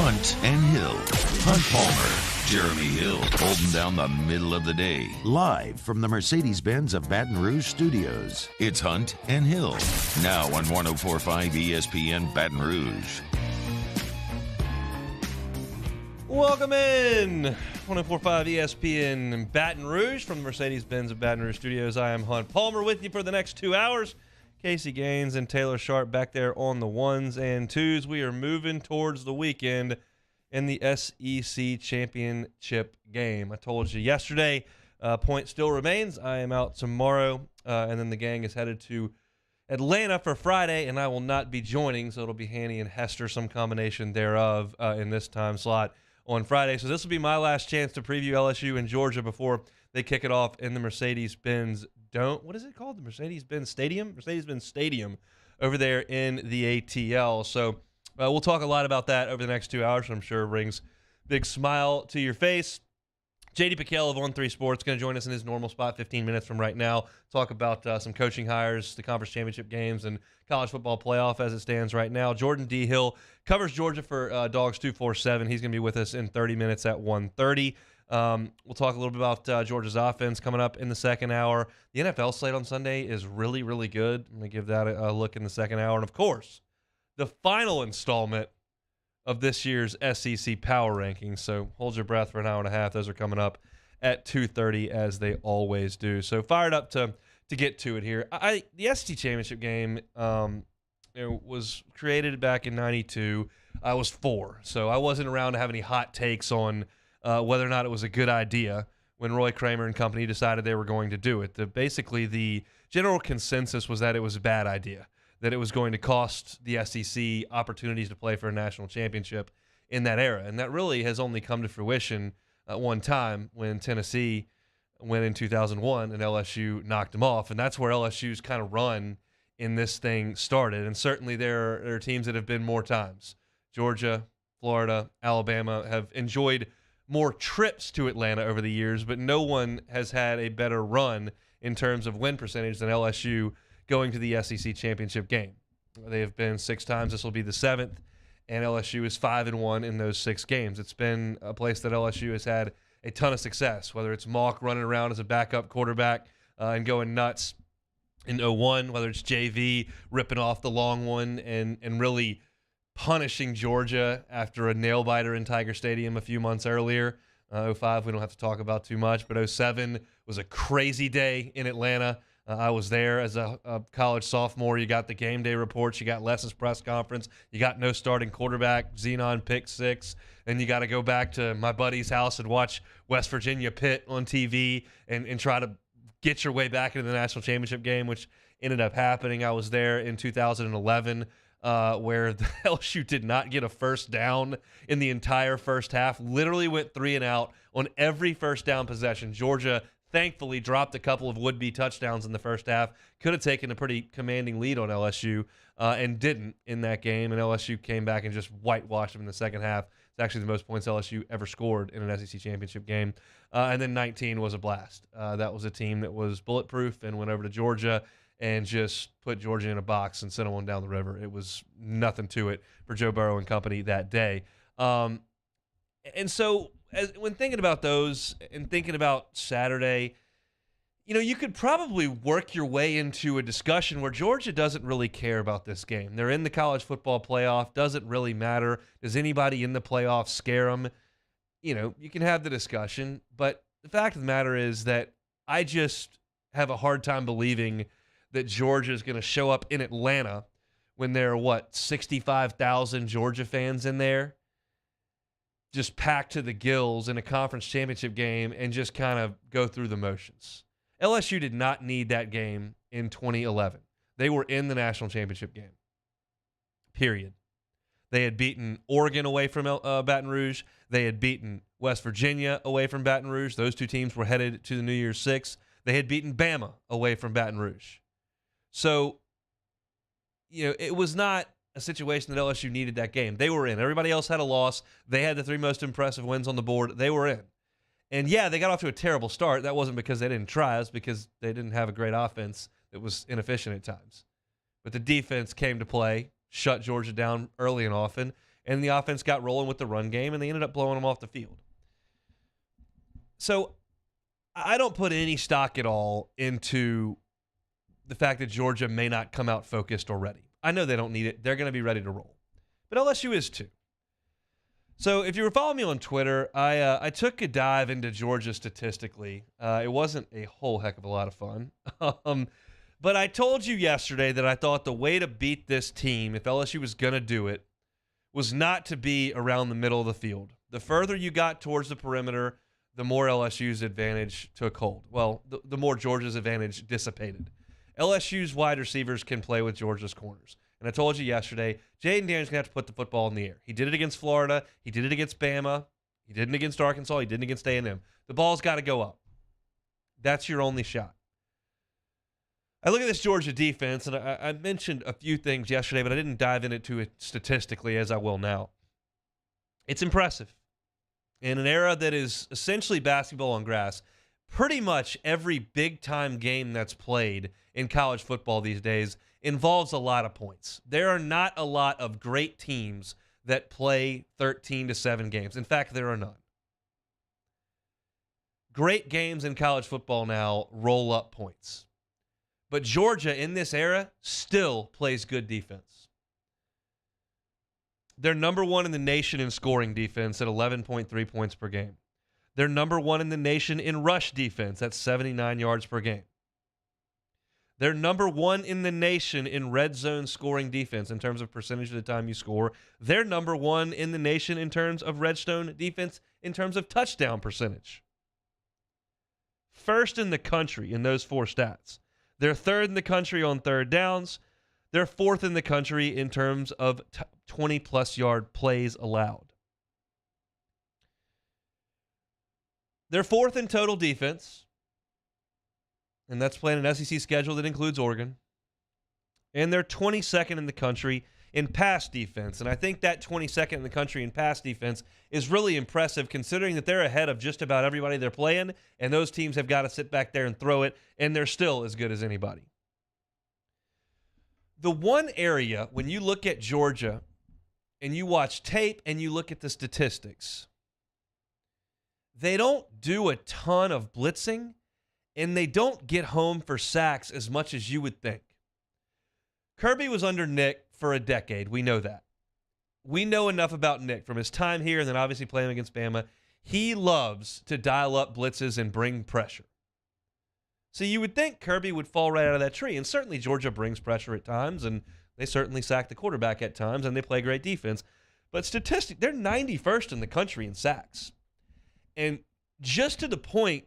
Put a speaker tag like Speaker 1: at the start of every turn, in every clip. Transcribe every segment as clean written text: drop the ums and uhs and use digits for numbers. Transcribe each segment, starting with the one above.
Speaker 1: Hunt and Hill. Hunt Palmer, Jeremy Hill, holding down the middle of the day. Live from the Mercedes-Benz of Baton Rouge studios, it's Hunt and Hill. Now on 104.5 ESPN Baton Rouge.
Speaker 2: Welcome in, 104.5 ESPN Baton Rouge from the Mercedes-Benz of Baton Rouge studios. I am Hunt Palmer with you for the next 2 hours. Casey Gaines and Taylor Sharp back there on the ones and twos. We are moving towards the weekend in the SEC championship game. I told you yesterday, point still remains. I am out tomorrow, and then the gang is headed to Atlanta for Friday, and I will not be joining, so it'll be Hanny and Hester, some combination thereof, in this time slot on Friday. So this will be my last chance to preview LSU and Georgia before they kick it off in the Mercedes-Benz Dome. What is it called? The Mercedes-Benz Stadium? Mercedes-Benz Stadium over there in the ATL. So we'll talk a lot about that over the next 2 hours. I'm sure brings big smile to your face. JD Pichell of On3 Sports going to join us in his normal spot 15 minutes from right now. Talk about some coaching hires, the conference championship games, and college football playoff as it stands right now. Jordan D. Hill covers Georgia for Dogs 247. He's going to be with us in 30 minutes at 1:30. We'll talk a little bit about Georgia's offense coming up in the second hour. The NFL slate on Sunday is really, really good. I'm going to give that a look in the second hour. And, of course, the final installment of this year's SEC Power Rankings. So hold your breath for an hour and a half. Those are coming up at 2:30 as they always do. So fired up to get to it here. The SEC Championship game was created back in 92. I was 4, so I wasn't around to have any hot takes on whether or not it was a good idea when Roy Kramer and company decided they were going to do it. Basically, the general consensus was that it was a bad idea, that it was going to cost the SEC opportunities to play for a national championship in that era. And that really has only come to fruition at one time when Tennessee went in 2001 and LSU knocked them off. And that's where LSU's kind of run in this thing started. And certainly there are teams that have been more times. Georgia, Florida, Alabama have enjoyed more trips to Atlanta over the years, but no one has had a better run in terms of win percentage than LSU going to the SEC championship game. They have been 6 times. This will be the 7th, and LSU is 5-1 in those 6 games. It's been a place that LSU has had a ton of success, whether it's Mock running around as a backup quarterback and going nuts in 01, whether it's JV ripping off the long one and really punishing Georgia after a nail-biter in Tiger Stadium a few months earlier. 05 we don't have to talk about too much, but 07 was a crazy day in Atlanta. I was there as a college sophomore. You got the game day reports. You got Les's press conference. You got no starting quarterback, Xenon pick 6. And you got to go back to my buddy's house and watch West Virginia Pitt on TV and try to get your way back into the national championship game, which ended up happening. I was there in 2011 where the LSU did not get a first down in the entire first half. Literally went 3 and out on every first down possession. Georgia thankfully dropped a couple of would-be touchdowns in the first half. Could have taken a pretty commanding lead on LSU and didn't in that game. And LSU came back and just whitewashed them in the second half. It's actually the most points LSU ever scored in an SEC championship game. And then 19 was a blast. That was a team that was bulletproof and went over to Georgia and just put Georgia in a box and sent them on down the river. It was nothing to it for Joe Burrow and company that day. And so when thinking about those and thinking about Saturday, you could probably work your way into a discussion where Georgia doesn't really care about this game. They're in the college football playoff. Doesn't really matter. Does anybody in the playoff scare them? You can have the discussion, but the fact of the matter is that I just have a hard time believing that Georgia is going to show up in Atlanta when there are, 65,000 Georgia fans in there, just packed to the gills in a conference championship game and just kind of go through the motions. LSU did not need that game in 2011. They were in the national championship game, period. They had beaten Oregon away from Baton Rouge. They had beaten West Virginia away from Baton Rouge. Those two teams were headed to the New Year's Six. They had beaten Bama away from Baton Rouge. So, it was not a situation that LSU needed that game. They were in. Everybody else had a loss. They had the 3 most impressive wins on the board. They were in. And, yeah, they got off to a terrible start. That wasn't because they didn't try. It was because they didn't have a great offense that was inefficient at times. But the defense came to play, shut Georgia down early and often, and the offense got rolling with the run game, and they ended up blowing them off the field. So I don't put any stock at all into the fact that Georgia may not come out focused or ready. I know they don't need it. They're going to be ready to roll. But LSU is too. So if you were following me on Twitter, I took a dive into Georgia statistically. It wasn't a whole heck of a lot of fun. But I told you yesterday that I thought the way to beat this team, if LSU was going to do it, was not to be around the middle of the field. The further you got towards the perimeter, the more LSU's advantage took hold. Well, the more Georgia's advantage dissipated. LSU's wide receivers can play with Georgia's corners. And I told you yesterday, Jaden Daniels going to have to put the football in the air. He did it against Florida. He did it against Bama. He did it against Arkansas. He did it against A&M. The ball's got to go up. That's your only shot. I look at this Georgia defense, and I mentioned a few things yesterday, but I didn't dive into it statistically as I will now. It's impressive. In an era that is essentially basketball on grass, pretty much every big-time game that's played in college football these days involves a lot of points. There are not a lot of great teams that play 13-7 games. In fact, there are none. Great games in college football now roll up points. But Georgia in this era still plays good defense. They're number one in the nation in scoring defense at 11.3 points per game. They're number one in the nation in rush defense at 79 yards per game. They're number one in the nation in red zone scoring defense in terms of percentage of the time you score. They're number one in the nation in terms of red zone defense in terms of touchdown percentage. First in the country in those four stats. They're third in the country on third downs. They're fourth in the country in terms of 20-plus yard plays allowed. They're fourth in total defense, and that's playing an SEC schedule that includes Oregon. And they're 22nd in the country in pass defense. And I think that 22nd in the country in pass defense is really impressive considering that they're ahead of just about everybody they're playing, and those teams have got to sit back there and throw it, and they're still as good as anybody. The one area, when you look at Georgia and you watch tape and you look at the statistics, they don't do a ton of blitzing, and they don't get home for sacks as much as you would think. Kirby was under Nick for a decade. We know that. We know enough about Nick from his time here and then obviously playing against Bama. He loves to dial up blitzes and bring pressure. So you would think Kirby would fall right out of that tree, and certainly Georgia brings pressure at times, and they certainly sack the quarterback at times, and they play great defense. But statistically, they're 91st in the country in sacks. And just to the point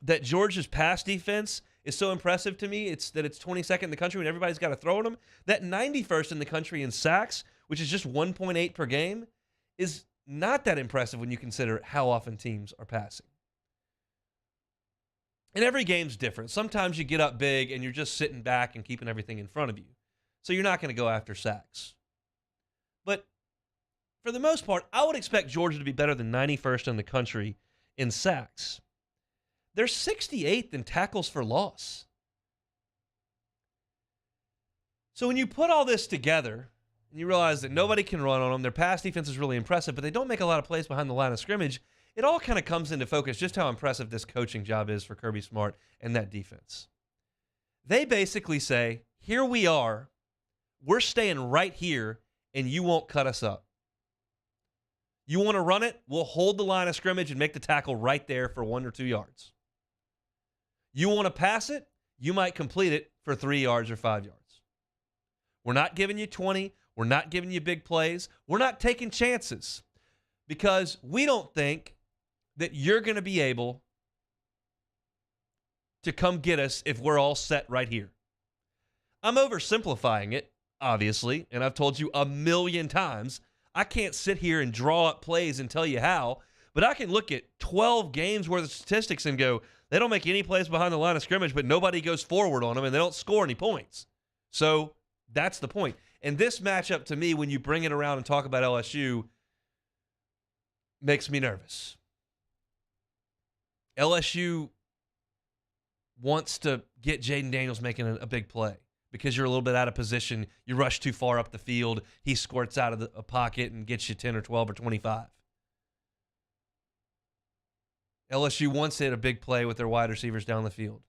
Speaker 2: that Georgia's pass defense is so impressive to me, it's 22nd in the country when everybody's got to throw at them. That 91st in the country in sacks, which is just 1.8 per game, is not that impressive when you consider how often teams are passing. And every game's different. Sometimes you get up big and you're just sitting back and keeping everything in front of you. So you're not going to go after sacks. But for the most part, I would expect Georgia to be better than 91st in the country in sacks. They're 68th in tackles for loss. So when you put all this together and you realize that nobody can run on them, their pass defense is really impressive, but they don't make a lot of plays behind the line of scrimmage, it all kind of comes into focus just how impressive this coaching job is for Kirby Smart and that defense. They basically say, here we are, we're staying right here, and you won't cut us up. You want to run it? We'll hold the line of scrimmage and make the tackle right there for 1 or 2 yards. You want to pass it? You might complete it for 3 yards or 5 yards. We're not giving you 20. We're not giving you big plays. We're not taking chances because we don't think that you're going to be able to come get us if we're all set right here. I'm oversimplifying it, obviously, and I've told you a million times. I can't sit here and draw up plays and tell you how, but I can look at 12 games worth of statistics and go, they don't make any plays behind the line of scrimmage, but nobody goes forward on them, and they don't score any points. So that's the point. And this matchup, to me, when you bring it around and talk about LSU, makes me nervous. LSU wants to get Jaden Daniels making a big play. because you're a little bit out of position. You rush too far up the field. He squirts out of a pocket and gets you 10 or 12 or 25. LSU wants to hit a big play with their wide receivers down the field.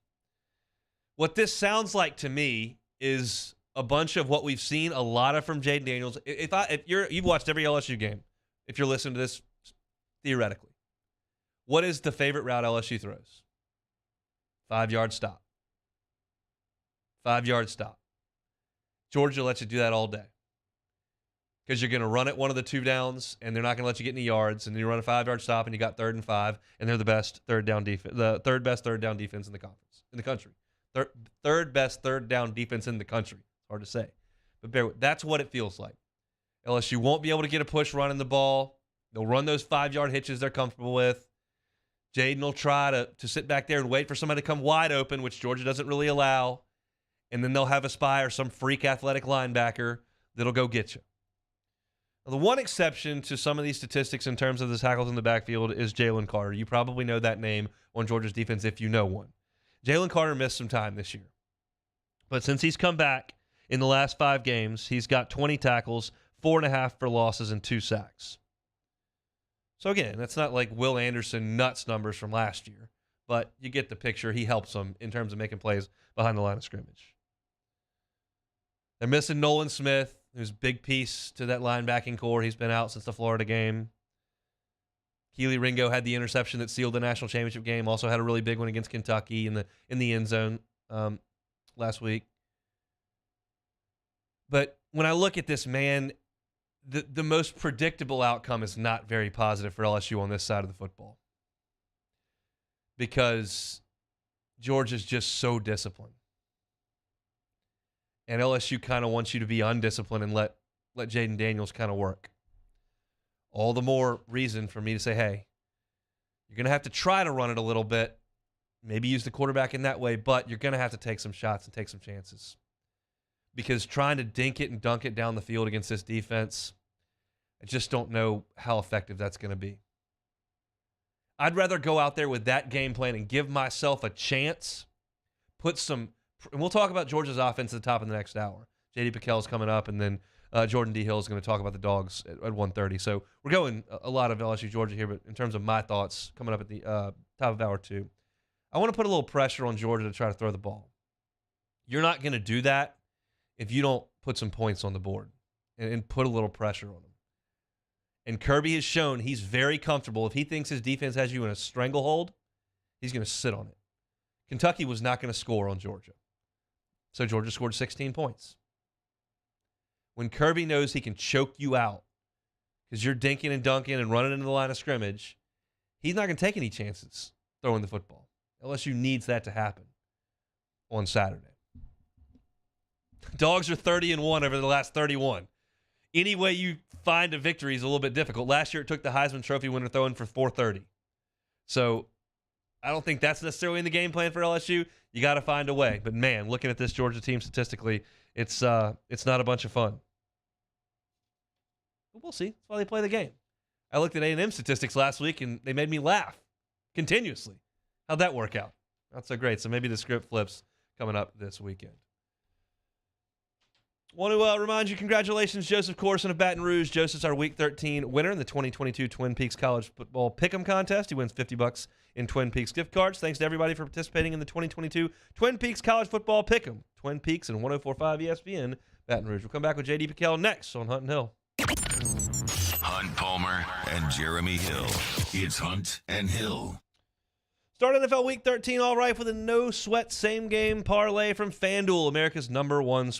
Speaker 2: What this sounds like to me is a bunch of what we've seen a lot of from Jaden Daniels. You've watched every LSU game, if you're listening to this theoretically, what is the favorite route LSU throws? 5-yard stop. 5-yard stop. Georgia lets you do that all day because you're going to run it one of the two downs, and they're not going to let you get any yards, and then you run a 5-yard stop, and you got 3rd and 5, and they're the best third down defense, the third best third down defense in the conference, in the country. Third best third down defense in the country. Hard to say, but that's what it feels like. LSU won't be able to get a push running the ball. They'll run those 5-yard hitches they're comfortable with. Jaden will try to sit back there and wait for somebody to come wide open, which Georgia doesn't really allow. And then they'll have a spy or some freak athletic linebacker that'll go get you. Now, the one exception to some of these statistics in terms of the tackles in the backfield is Jalen Carter. You probably know that name on Georgia's defense if you know one. Jalen Carter missed some time this year. But since he's come back in the last 5 games, he's got 20 tackles, 4.5 for losses, and 2 sacks. So again, that's not like Will Anderson nuts numbers from last year, but you get the picture. He helps them in terms of making plays behind the line of scrimmage. They're missing Nolan Smith, who's a big piece to that linebacking core. He's been out since the Florida game. Keely Ringo had the interception that sealed the national championship game. Also had a really big one against Kentucky in the end zone last week. But when I look at this, man, the most predictable outcome is not very positive for LSU on this side of the football, because Georgia's just so disciplined. And LSU kind of wants you to be undisciplined and let Jaden Daniels kind of work. All the more reason for me to say, hey, you're going to have to try to run it a little bit, maybe use the quarterback in that way, but you're going to have to take some shots and take some chances. Because trying to dink it and dunk it down the field against this defense, I just don't know how effective that's going to be. I'd rather go out there with that game plan and give myself a chance, and we'll talk about Georgia's offense at the top of the next hour. JD Pichell is coming up, and then Jordan D. Hill is going to talk about the Dogs at 1:30. So we're going a lot of LSU Georgia here, but in terms of my thoughts coming up at the top of hour 2, I want to put a little pressure on Georgia to try to throw the ball. You're not going to do that if you don't put some points on the board and put a little pressure on them. And Kirby has shown he's very comfortable. If he thinks his defense has you in a stranglehold, he's going to sit on it. Kentucky was not going to score on Georgia. So Georgia scored 16 points. When Kirby knows he can choke you out because you're dinking and dunking and running into the line of scrimmage, he's not going to take any chances throwing the football. LSU needs that to happen on Saturday. Dogs are 30-1 over the last 31. Any way you find a victory is a little bit difficult. Last year it took the Heisman Trophy winner throwing for 430. So I don't think that's necessarily in the game plan for LSU. You got to find a way. But, man, looking at this Georgia team statistically, it's not a bunch of fun. But we'll see. That's why they play the game. I looked at A&M statistics last week, and they made me laugh continuously. How'd that work out? Not so great. So maybe the script flips coming up this weekend. Want to remind you, congratulations, Joseph Corson of Baton Rouge. Joseph's our Week 13 winner in the 2022 Twin Peaks College Football Pick'em Contest. He wins $50 in Twin Peaks gift cards. Thanks to everybody for participating in the 2022 Twin Peaks College Football Pick'em. Twin Peaks and 104.5 ESPN, Baton Rouge. We'll come back with JD Pichell next on Hunt and Hill.
Speaker 1: Hunt Palmer and Jeremy Hill. It's Hunt and Hill.
Speaker 2: Start NFL Week 13 all right with a no-sweat same-game parlay from FanDuel, America's #1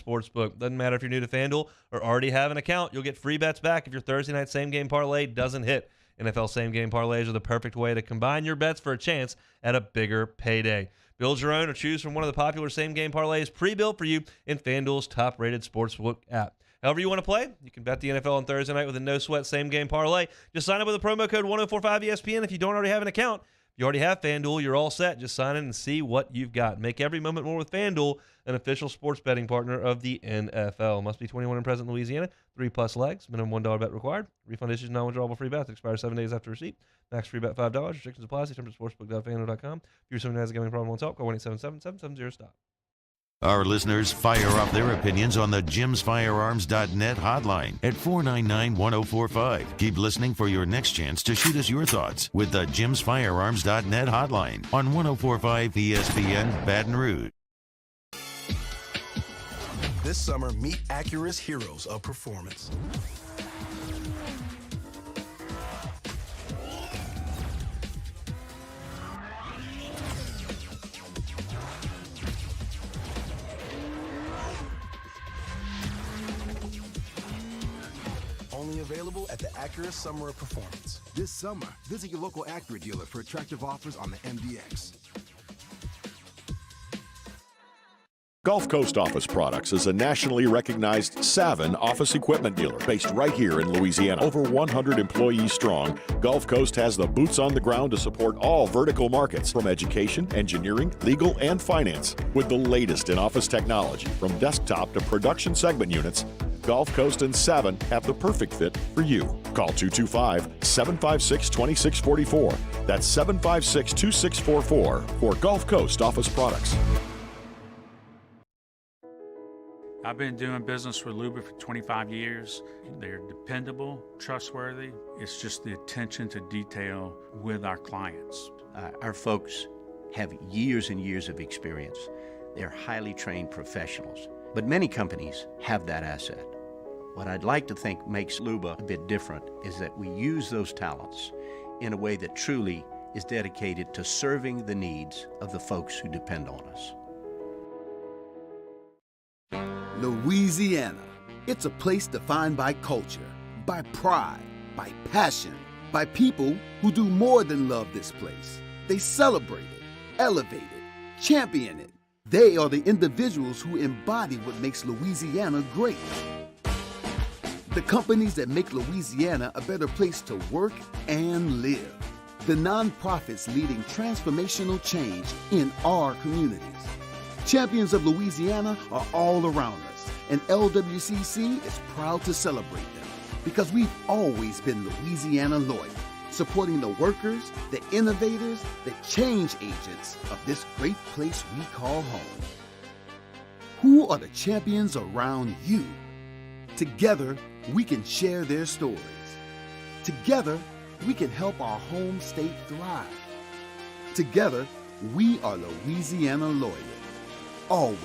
Speaker 2: sportsbook. Doesn't matter if you're new to FanDuel or already have an account. You'll get free bets back if your Thursday night same-game parlay doesn't hit. NFL same-game parlays are the perfect way to combine your bets for a chance at a bigger payday. Build your own or choose from one of the popular same-game parlays pre-built for you in FanDuel's top-rated sportsbook app. However you want to play, you can bet the NFL on Thursday night with a no-sweat same-game parlay. Just sign up with the promo code 1045ESPN if you don't already have an account. If you already have FanDuel, you're all set. Just sign in and see what you've got. Make every moment more with FanDuel, an official sports betting partner of the NFL. Must be 21 and present in Louisiana. 3+ legs. Minimum $1 bet required. Refund issues non-withdrawable free bets. Expires 7 days after receipt. Max free bet $5. Restrictions apply. See terms at sportsbook.fanduel.com. If you're someone who has a gambling problem, wants help, call 1-877-770-STOP.
Speaker 1: Our listeners fire off their opinions on the jimsfirearms.net hotline at 499-1045. Keep listening for your next chance to shoot us your thoughts with the jimsfirearms.net hotline on 1045 ESPN Baton Rouge.
Speaker 3: This summer, meet Acura's heroes of performance. Only available at the Acura Summer of Performance.
Speaker 4: This summer, visit your local Acura dealer for attractive offers on the MDX.
Speaker 5: Gulf Coast Office Products is a nationally recognized Savin office equipment dealer based right here in Louisiana. Over 100 employees strong, Gulf Coast has the boots on the ground to support all vertical markets, from education, engineering, legal, and finance. With the latest in office technology, from desktop to production segment units, Gulf Coast and Savin have the perfect fit for you. Call 225-756-2644. That's 756-2644 for Gulf Coast Office Products.
Speaker 6: I've been doing business with Luba for 25 years. They're dependable, trustworthy. It's just the attention to detail with our clients.
Speaker 7: Our folks have years and years of experience. They're highly trained professionals, but many companies have that asset. What I'd like to think makes Luba a bit different is that we use those talents in a way that truly is dedicated to serving the needs of the folks who depend on us.
Speaker 4: Louisiana. It's a place defined by culture, by pride, by passion, by people who do more than love this place. They celebrate it, elevate it, champion it. They are the individuals who embody what makes Louisiana great. The companies that make Louisiana a better place to work and live. The nonprofits leading transformational change in our communities. Champions of Louisiana are all around us, and LWCC is proud to celebrate them because we've always been Louisiana loyal, supporting the workers, the innovators, the change agents of this great place we call home. Who are the champions around you? Together, we can share their stories. Together, we can help our home state thrive. Together, we are Louisiana loyal. Always.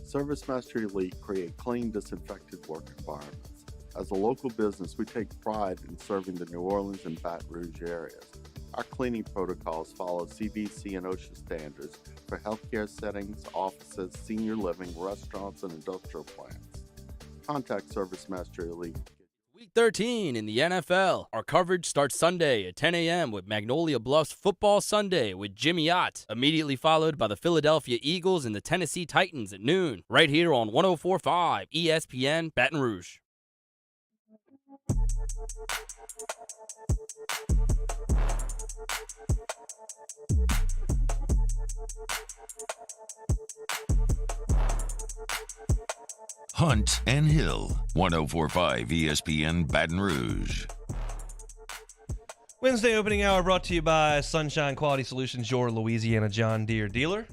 Speaker 8: ServiceMaster Elite create clean, disinfected work environments. As a local business, we take pride in serving the New Orleans and Baton Rouge areas. Our cleaning protocols follow CDC and OSHA standards for healthcare settings, offices, senior living, restaurants, and industrial plants. Contact ServiceMaster Elite.
Speaker 9: Week 13 in the NFL. Our coverage starts Sunday at 10 a.m. with Magnolia Bluffs Football Sunday with Jimmy Ott, immediately followed by the Philadelphia Eagles and the Tennessee Titans at noon, right here on 104.5 ESPN Baton Rouge.
Speaker 1: Hunt and Hill, 104.5 ESPN Baton Rouge.
Speaker 2: Wednesday opening hour brought to you by Sunshine Quality Solutions, your Louisiana John Deere dealer.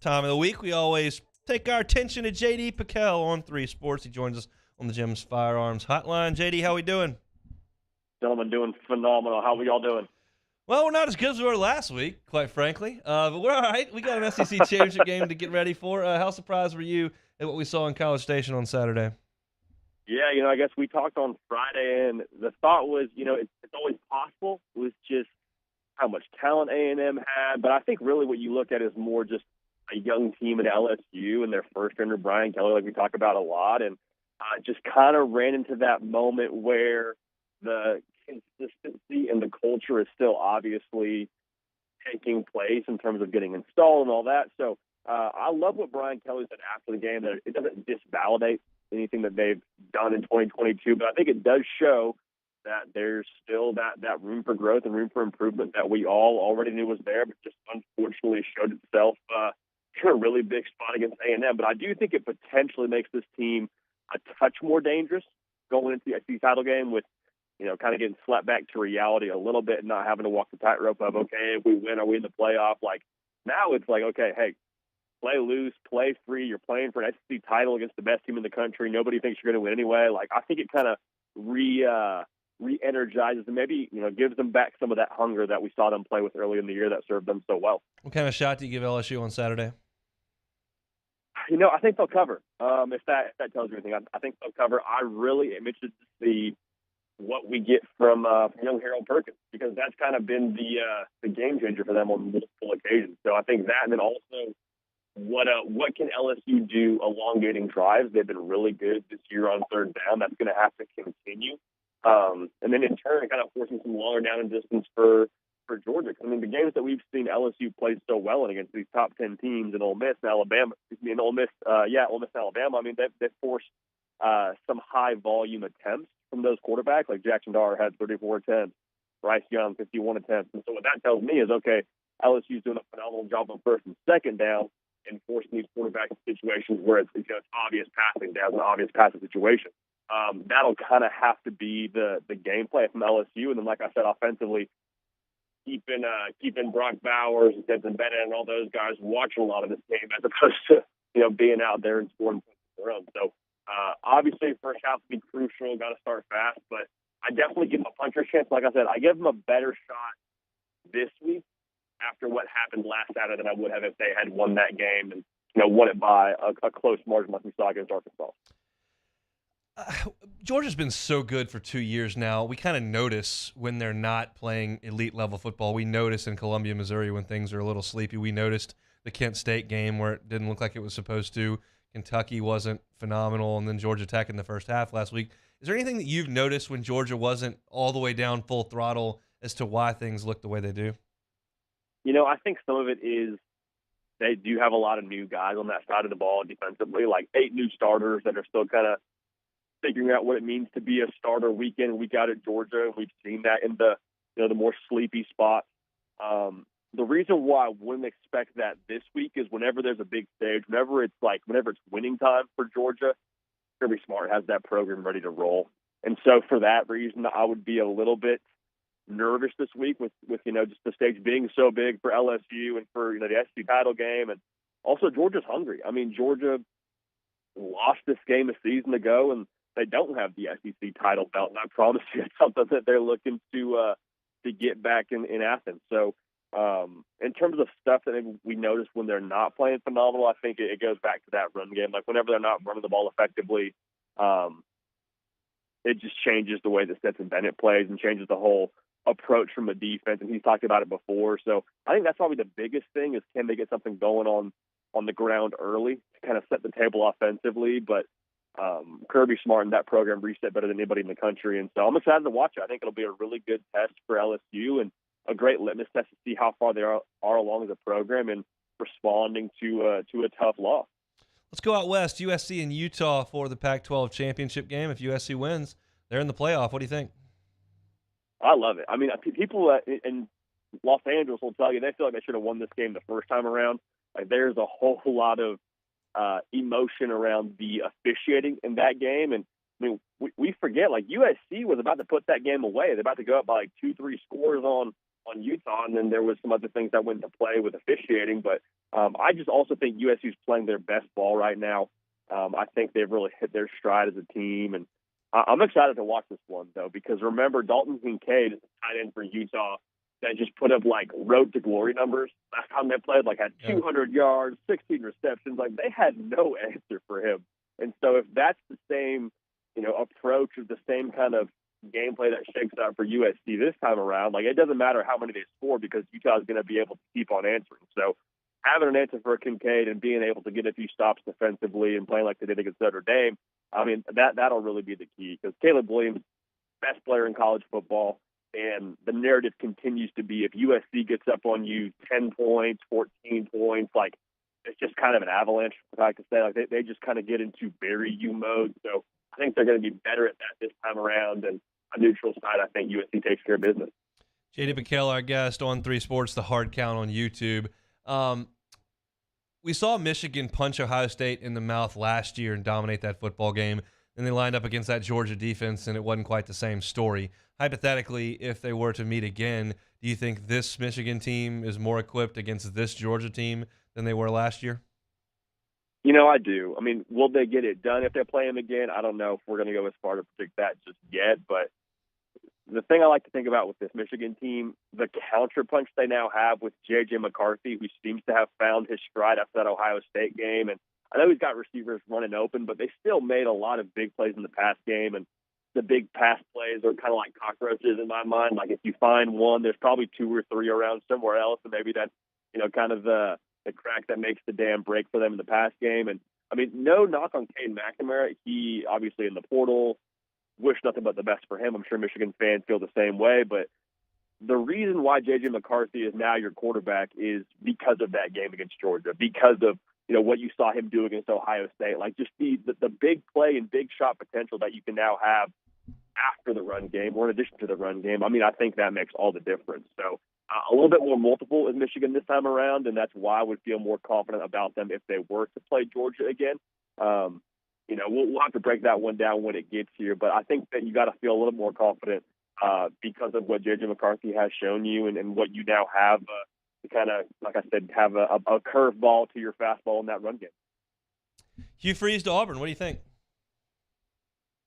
Speaker 2: Time of the week, we always take our attention to JD Pichell on 3 Sports. He joins us on the Jim's Firearms Hotline. JD, how we doing?
Speaker 10: Gentlemen, doing phenomenal. How we all doing?
Speaker 2: Well, we're not as good as we were last week, quite frankly. But we're all right. We got an SEC championship game to get ready for. How surprised were you at what we saw in College Station on Saturday?
Speaker 10: Yeah, I guess we talked on Friday, and the thought was, it's always possible. It was just how much talent A&M had. But I think really what you look at is more just a young team at LSU and their first under Brian Kelly, like we talk about a lot, and just kind of ran into that moment where the consistency and the culture is still obviously taking place in terms of getting installed and all that. So I love what Brian Kelly said after the game, that it doesn't disvalidate anything that they've done in 2022, but I think it does show that there's still that room for growth and room for improvement that we all already knew was there, but just unfortunately showed itself in a really big spot against A&M. But I do think it potentially makes this team a touch more dangerous going into the SEC title game with kind of getting slapped back to reality a little bit and not having to walk the tightrope of, okay, if we win, are we in the playoff? Like, now it's like, okay, hey, play loose, play free. You're playing for an SEC title against the best team in the country. Nobody thinks you're going to win anyway. Like, I think it kind of re-energizes and maybe, gives them back some of that hunger that we saw them play with early in the year that served them so well.
Speaker 2: What kind of shot do you give LSU on Saturday?
Speaker 10: I think they'll cover. If that tells you anything, I think they'll cover. I really am interested to see what we get from young Harold Perkins, because that's kind of been the game changer for them on multiple occasions. So I think that, and then also what can LSU do elongating drives? They've been really good this year on third down. That's going to have to continue. And then in turn, kind of forcing some longer down and distance for Georgia. I mean, the games that we've seen LSU play so well in against these top 10 teams in Ole Miss and Alabama, Ole Miss and Alabama. I mean, they've forced some high volume attempts from those quarterbacks. Like Jackson Dart had 34 attempts, Bryce Young 51 attempts. And so what that tells me is, okay, LSU's doing a phenomenal job on first and second down and forcing these quarterbacks in situations where it's obvious passing down, an obvious passing situation. That'll kind of have to be the game plan from LSU. And then, like I said, offensively, keeping Brock Bowers and Denton Bennett and all those guys watching a lot of this game as opposed to being out there and scoring points of their own. So obviously, first half will be crucial. Got to start fast, but I definitely give them a puncher's chance. Like I said, I give them a better shot this week after what happened last Saturday than I would have if they had won that game and won it by a close margin like we saw against Arkansas.
Speaker 2: Georgia's been so good for 2 years now. We kind of notice when they're not playing elite level football. We notice in Columbia, Missouri when things are a little sleepy. We noticed the Kent State game where it didn't look like it was supposed to. Kentucky wasn't phenomenal, and then Georgia Tech in the first half last week. Is there anything that you've noticed when Georgia wasn't all the way down full throttle as to why things look the way they do?
Speaker 10: I think some of it is they do have a lot of new guys on that side of the ball defensively, like 8 new starters that are still kind of figuring out what it means to be a starter week in and week out at Georgia. We've seen that in the more sleepy spots. The reason why I wouldn't expect that this week is whenever there's a big stage, whenever it's winning time for Georgia, Kirby Smart has that program ready to roll. And so for that reason, I would be a little bit nervous this week with just the stage being so big for LSU and for the SEC title game. And also Georgia's hungry. I mean, Georgia lost this game a season ago, and they don't have the SEC title belt. And I promise you, it's something that they're looking to get back in Athens. So in terms of stuff that we notice when they're not playing phenomenal, I think it goes back to that run game. Like whenever they're not running the ball effectively, it just changes the way that Stetson Bennett plays and changes the whole approach from a defense. And he's talked about it before. So I think that's probably the biggest thing is, can they get something going on the ground early to kind of set the table offensively? But Kirby Smart and that program reset better than anybody in the country. And so I'm excited to watch it. I think it'll be a really good test for LSU and a great litmus test to see how far they are along as a program and responding to a tough loss.
Speaker 2: Let's go out west, USC and Utah for the Pac-12 championship game. If USC wins, they're in the playoff. What do you think?
Speaker 10: I love it. I mean, people in Los Angeles will tell you they feel like they should have won this game the first time around. Like, there's a whole lot of emotion around the officiating in that game. And I mean, we forget, like, USC was about to put that game away. They're about to go up by like 2-3 scores on Utah, and then there was some other things that went into play with officiating. But I just also think USC is playing their best ball right now. I think they've really hit their stride as a team, and I'm excited to watch this one, though, because remember, Dalton Kincaid is a tight end for Utah that just put up, like, road to glory numbers. Last time they played, like, had 200 yards, 16 receptions. Like, they had no answer for him. And so if that's the same, approach or the same kind of gameplay that shakes out for USC this time around, like, it doesn't matter how many they score because Utah is going to be able to keep on answering. So having an answer for Kincaid and being able to get a few stops defensively and playing like they did against Notre Dame, I mean, that'll really be the key, because Caleb Williams, best player in college football, and the narrative continues to be if USC gets up on you 10 points, 14 points, like, it's just kind of an avalanche, if I could say. Like, they just kind of get into bury you mode. So I think they're going to be better at that this time around. And on neutral side, I think USC takes care of business.
Speaker 2: JD Pichell, our guest on 3 Sports, The Hard Count on YouTube. We saw Michigan punch Ohio State in the mouth last year and dominate that football game. Then they lined up against that Georgia defense, and it wasn't quite the same story. Hypothetically, if they were to meet again, do you think this Michigan team is more equipped against this Georgia team than they were last year?
Speaker 10: I do. I mean, will they get it done if they play them again? I don't know if we're going to go as far to predict that just yet, but the thing I like to think about with this Michigan team, the counterpunch they now have with J.J. McCarthy, who seems to have found his stride after that Ohio State game. And I know he's got receivers running open, but they still made a lot of big plays in the pass game. And the big pass plays are kind of like cockroaches in my mind. Like if you find one, there's probably 2 or 3 around somewhere else. And maybe that's, kind of the crack that makes the damn break for them in the pass game. And I mean, no knock on Cade McNamara. He obviously in the portal. Wish nothing but the best for him. I'm sure Michigan fans feel the same way. But the reason why J.J. McCarthy is now your quarterback is because of that game against Georgia, because of what you saw him do against Ohio State. Like just the big play and big shot potential that you can now have after the run game or in addition to the run game. I mean, I think that makes all the difference. So a little bit more multiple in Michigan this time around, and that's why I would feel more confident about them if they were to play Georgia again. We'll have to break that one down when it gets here, but I think that you got to feel a little more confident because of what J.J. McCarthy has shown you and what you now have to kind of, like I said, have a curveball to your fastball in that run game.
Speaker 2: Hugh Freeze to Auburn. What do you think?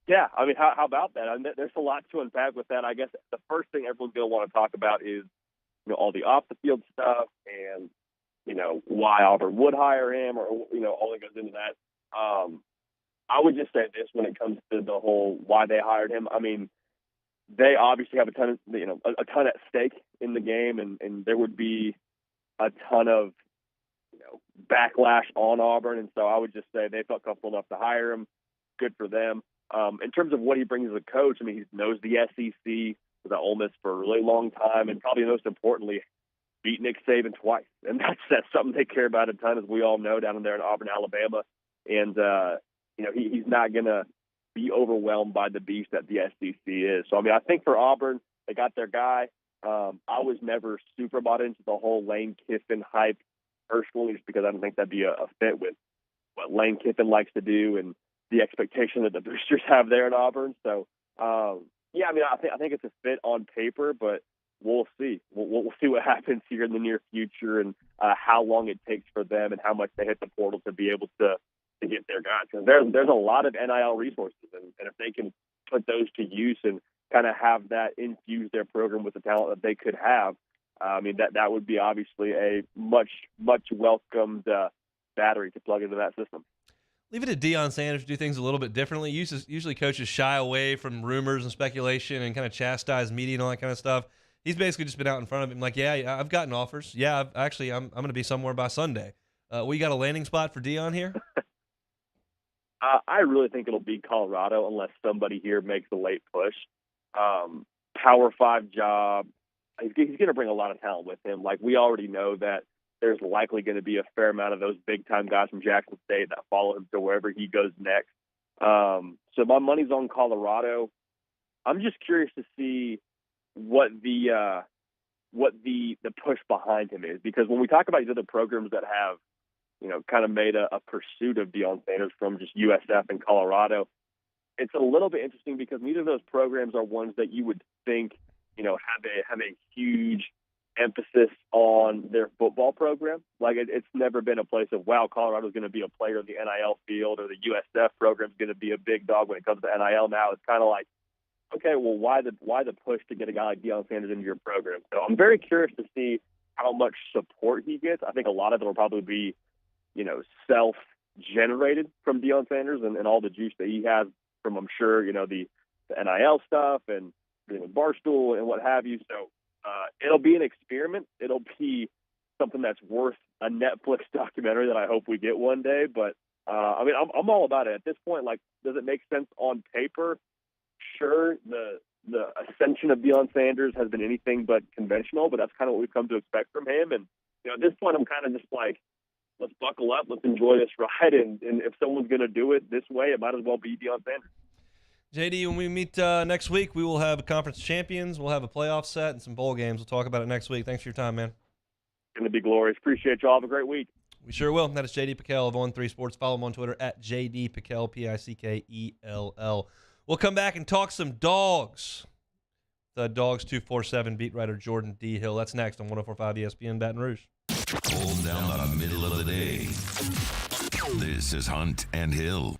Speaker 10: Yeah, I mean, how about that? I mean, there's a lot to unpack with that. I guess the first thing everyone's going to want to talk about is, all the off-the-field stuff and, why Auburn would hire him or, all that goes into that. I would just say this when it comes to the whole why they hired him. I mean, they obviously have a ton at stake in the game, and there would be a ton of backlash on Auburn, and so I would just say they felt comfortable enough to hire him. Good for them. In terms of what he brings as a coach, I mean, he knows the SEC, was at Ole Miss for a really long time, and probably most importantly, beat Nick Saban twice, and that's something they care about a ton, as we all know, down there in Auburn, Alabama, and he's not going to be overwhelmed by the beast that the SEC is. So, I mean, I think for Auburn, they got their guy. I was never super bought into the whole Lane Kiffin hype personally, just because I don't think that'd be a fit with what Lane Kiffin likes to do and the expectation that the boosters have there in Auburn. So, I mean, I think it's a fit on paper, but we'll see. We'll see what happens here in the near future and how long it takes for them and how much they hit the portal to be able to get their guys. Because there's a lot of NIL resources, and if they can put those to use and kind of have that infuse their program with the talent that they could have, I mean, that would be obviously a much welcomed battery to plug into that system.
Speaker 2: Leave it to Deion Sanders to do things a little bit differently. Usually coaches shy away from rumors and speculation and kind of chastise media and all that kind of stuff. He's basically just been out in front of him like, yeah, I've gotten offers. Yeah, I'm going to be somewhere by Sunday. We got a landing spot for Deion here?
Speaker 10: I really think it'll be Colorado unless somebody here makes a late push. Power 5 job. He's going to bring a lot of talent with him. Like, we already know that there's likely going to be a fair amount of those big-time guys from Jackson State that follow him to wherever he goes next. So my money's on Colorado. I'm just curious to see what the push behind him is, because when we talk about these other programs that have, kind of made a pursuit of Deion Sanders from just USF and Colorado, it's a little bit interesting because neither of those programs are ones that you would think, have a huge emphasis on their football program. Like it's never been a place of, wow, Colorado's going to be a player in the NIL field, or the USF program's going to be a big dog when it comes to NIL. Now it's kind of like, okay, well, why the push to get a guy like Deion Sanders into your program? So I'm very curious to see how much support he gets. I think a lot of it will probably be, self-generated from Deion Sanders and all the juice that he has from, I'm sure, the NIL stuff and Barstool and what have you. So it'll be an experiment. It'll be something that's worth a Netflix documentary that I hope we get one day. But I mean, I'm all about it at this point. Like, does it make sense on paper? Sure. The ascension of Deion Sanders has been anything but conventional, but that's kind of what we've come to expect from him. And at this point, I'm kind of just like, let's buckle up, let's enjoy this ride, and if someone's going to do it this way, it might as well be Deion Sanders.
Speaker 2: JD, when we meet next week, we will have conference champions, we'll have a playoff set, and some bowl games. We'll talk about it next week. Thanks for your time, man.
Speaker 10: It's going to be glorious. Appreciate y'all. Have a great week.
Speaker 2: We sure will. That is JD Pichell of On3 Sports. Follow him on Twitter at JD Pichell, Pickell. We'll come back and talk some dogs. The Dogs 247 beat writer Jordan D. Hill. That's next on 104.5 ESPN Baton Rouge.
Speaker 1: Hold down the middle of the day. This is Hunt and Hill.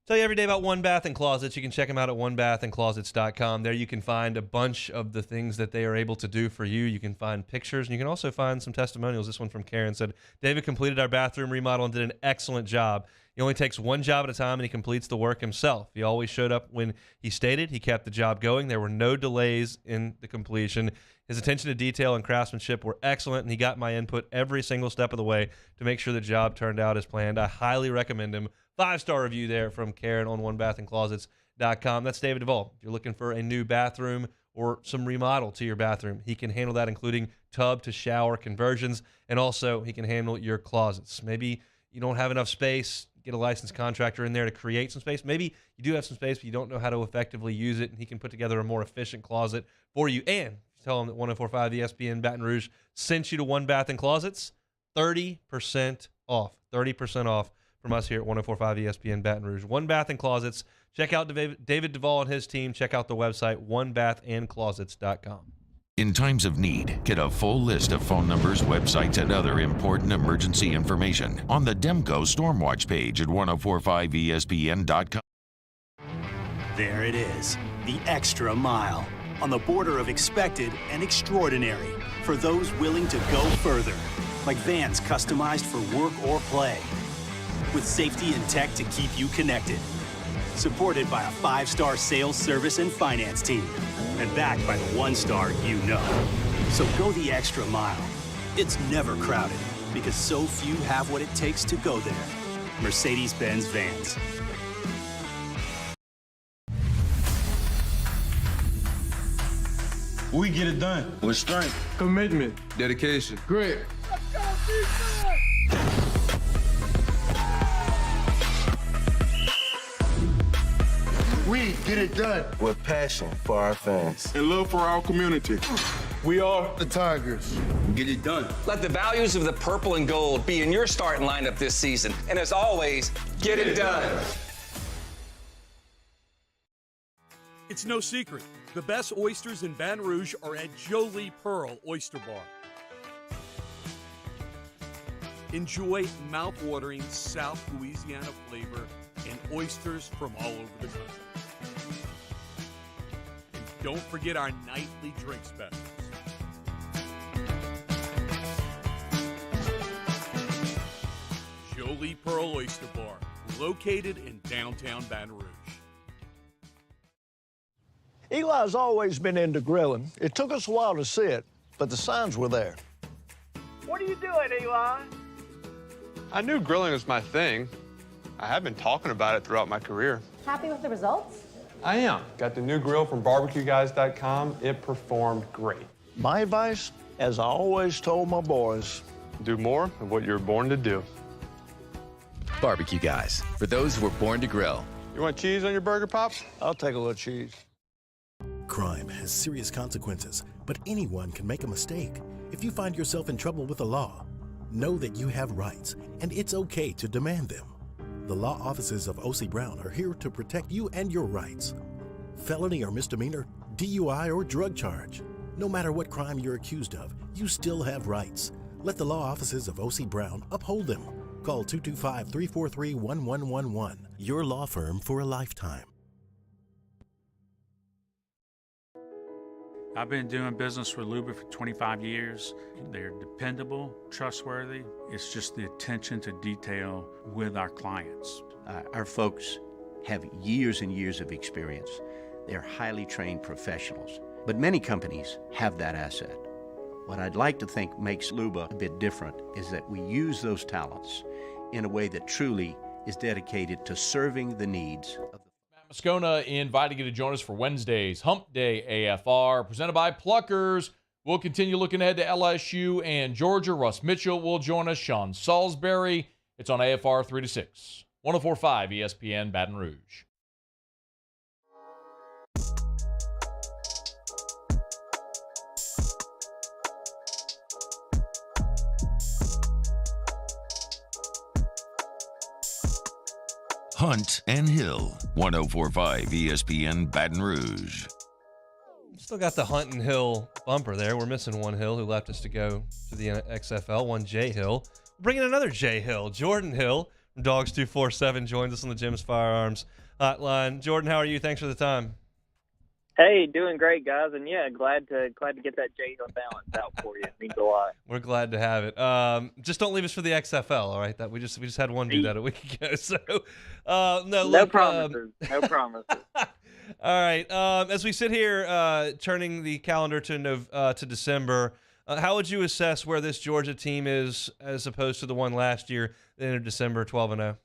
Speaker 2: Tell you every day about One Bath and Closets. You can check them out at onebathandclosets.com. There you can find a bunch of the things that they are able to do for you. You can find pictures, and you can also find some testimonials. This one from Karen said, David completed our bathroom remodel and did an excellent job. He only takes one job at a time, and he completes the work himself. He always showed up when he stated. He kept the job going. There were no delays in the completion. His attention to detail and craftsmanship were excellent, and he got my input every single step of the way to make sure the job turned out as planned. I highly recommend him. 5-star review there from Karen on onebathandclosets.com. That's David Duvall. If you're looking for a new bathroom or some remodel to your bathroom, he can handle that, including tub to shower conversions, and also he can handle your closets. Maybe you don't have enough space, get a licensed contractor in there to create some space. Maybe you do have some space, but you don't know how to effectively use it, and he can put together a more efficient closet for you. And tell him that 104.5 ESPN Baton Rouge sent you to One Bath and Closets, 30% off. 30% off from us here at 104.5 ESPN Baton Rouge. One Bath and Closets. Check out David Duvall and his team. Check out the website, onebathandclosets.com.
Speaker 1: In times of need, get a full list of phone numbers, websites, and other important emergency information on the Demco Stormwatch page at 1045ESPN.com.
Speaker 3: There it is, the extra mile. On the border of expected and extraordinary for those willing to go further. Like vans customized for work or play. With safety and tech to keep you connected. Supported by a 5-star sales, service, and finance team. And backed by the 1-star you know. So go the extra mile. It's never crowded because so few have what it takes to go there. Mercedes-Benz Vans.
Speaker 11: We get it done with strength, commitment, dedication, grit.
Speaker 12: We get it done with passion for our fans
Speaker 11: and love for our community.
Speaker 12: We are the Tigers.
Speaker 11: Get it done.
Speaker 13: Let the values of the purple and gold be in your starting lineup this season. And as always, get it done.
Speaker 14: It's no secret. The best oysters in Baton Rouge are at Jolie Pearl Oyster Bar. Enjoy mouth-watering South Louisiana flavor and oysters from all over the country. And don't forget our nightly drink specials. Jolie Pearl Oyster Bar, located in downtown Baton Rouge.
Speaker 15: Eli's always been into grilling. It took us a while to see it, but the signs were there.
Speaker 16: What are you doing, Eli?
Speaker 17: I knew grilling was my thing. I have been talking about it throughout my career.
Speaker 18: Happy with the results?
Speaker 17: I am. Got the new grill from barbecueguys.com. It performed great.
Speaker 15: My advice, as I always told my boys,
Speaker 17: do more of what you're born to do.
Speaker 19: Barbecue Guys, for those who were born to grill.
Speaker 17: You want cheese on your burger, Pops?
Speaker 15: I'll take a little cheese.
Speaker 3: Crime has serious consequences, but anyone can make a mistake. If you find yourself in trouble with the law, know that you have rights, and it's okay to demand them. The law offices of O.C. Brown are here to protect you and your rights. Felony or misdemeanor, DUI or drug charge. No matter what crime you're accused of, you still have rights. Let the law offices of O.C. Brown uphold them. Call 225-343-1111. Your law firm for a lifetime.
Speaker 6: I've been doing business with Luba for 25 years. They're dependable, trustworthy. It's just the attention to detail with our clients.
Speaker 7: Our folks have years and years of experience. They're highly trained professionals, but many companies have that asset. What I'd like to think makes Luba a bit different is that we use those talents in a way that truly is dedicated to serving the needs of
Speaker 20: Moscona inviting you to join us for Wednesday's Hump Day AFR, presented by Pluckers. We'll continue looking ahead to LSU and Georgia. Russ Mitchell will join us. Sean Salisbury. It's on AFR 3 to 6. 104.5 ESPN Baton Rouge.
Speaker 1: Hunt and Hill, 104.5 ESPN Baton Rouge.
Speaker 2: Still got the Hunt and Hill bumper there. We're missing one Hill who left us to go to the XFL, one J Hill. Bringing another J Hill, Jordan Hill from Dogs 247 joins us on the Jim's Firearms Hotline. Jordan, how are you? Thanks for the time.
Speaker 18: Hey, doing great, guys, and yeah, glad to get that J Hill balance out for you. It means a lot.
Speaker 2: We're glad to have it. Just don't leave us for the XFL, all right? That we just had one do that a week ago. So
Speaker 18: no promises. No promises.
Speaker 2: All right. As we sit here, turning the calendar to December, how would you assess where this Georgia team is as opposed to the one last year that entered December 12-0?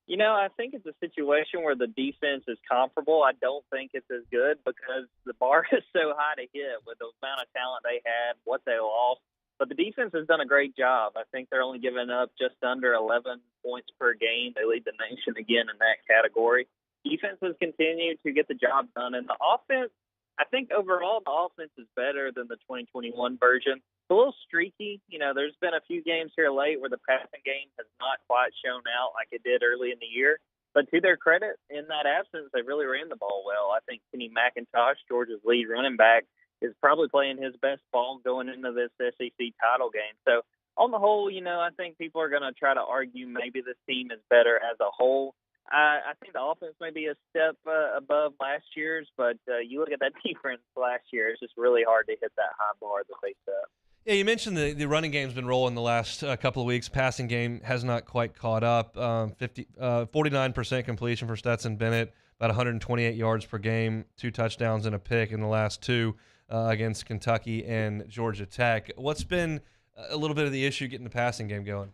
Speaker 18: You know, I think it's a situation where the defense is comparable. I don't think it's as good because the bar is so high to hit with the amount of talent they had, what they lost. But the defense has done a great job. I think they're only giving up just under 11 points per game. They lead the nation again in that category. Defenses continue to get the job done. And the offense, I think overall the offense is better than the 2021 version. It's a little streaky. You know, there's been a few games here late where the passing game has not quite shown out like it did early in the year. But to their credit, in that absence, they really ran the ball well. I think Kenny McIntosh, Georgia's lead running back, is probably playing his best ball going into this SEC title game. So on the whole, you know, I think people are going to try to argue maybe this team is better as a whole. I think the offense may be a step above last year's, but you look at that defense last year, it's just really hard to hit that high bar that they set.
Speaker 2: Yeah, you mentioned the running game's been rolling the last couple of weeks. Passing game has not quite caught up. 49% completion for Stetson Bennett, about 128 yards per game, 2 touchdowns and a pick in the last 2 against Kentucky and Georgia Tech. What's been a little bit of the issue getting the passing game going?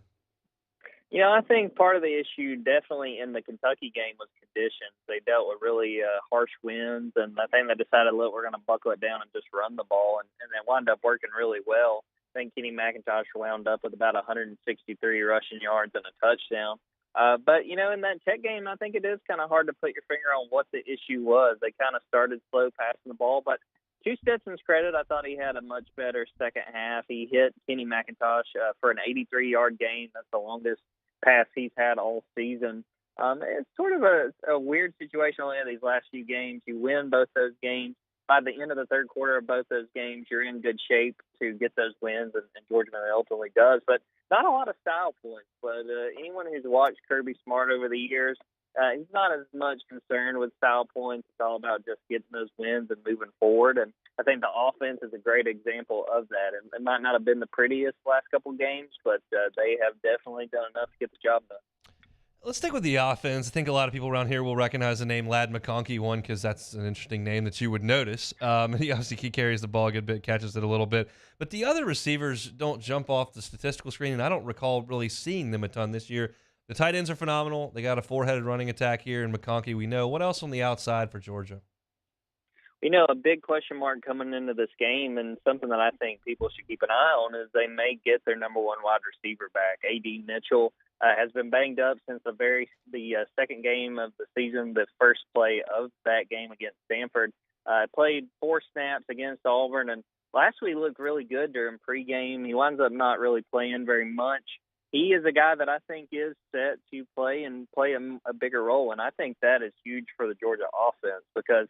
Speaker 18: You know, I think part of the issue definitely in the Kentucky game was conditions. They dealt with really harsh winds, and I think they decided, look, we're going to buckle it down and just run the ball, and they wound up working really well. I think Kenny McIntosh wound up with about 163 rushing yards and a touchdown. But, you know, in that Tech game, I think it is kind of hard to put your finger on what the issue was. They kind of started slow passing the ball, but to Stetson's credit, I thought he had a much better second half. He hit Kenny McIntosh for an 83-yard game. That's the longest pass he's had all season. It's sort of a weird situation only in these last few games. You win both those games. By the end of the third quarter of both those games, you're in good shape to get those wins, and Georgia ultimately does. But not a lot of style points. But anyone who's watched Kirby Smart over the years, he's not as much concerned with style points. It's all about just getting those wins and moving forward. And I think the offense is a great example of that. And it might not have been the prettiest last couple of games, but they have definitely done enough to get the job done.
Speaker 2: Let's stick with the offense. I think a lot of people around here will recognize the name Ladd McConkey, one, because that's an interesting name that you would notice. He carries the ball a good bit, catches it a little bit. But the other receivers don't jump off the statistical screen, and I don't recall really seeing them a ton this year. The tight ends are phenomenal. They got a 4-headed running attack here in McConkey, we know. What else on the outside for Georgia?
Speaker 18: You know, a big question mark coming into this game, and something that I think people should keep an eye on, is they may get their number one wide receiver back. A.D. Mitchell has been banged up since the second game of the season, the first play of that game against Stanford. Played 4 snaps against Auburn, and last week looked really good during pregame. He winds up not really playing very much. He is a guy that I think is set to play a bigger role, and I think that is huge for the Georgia offense because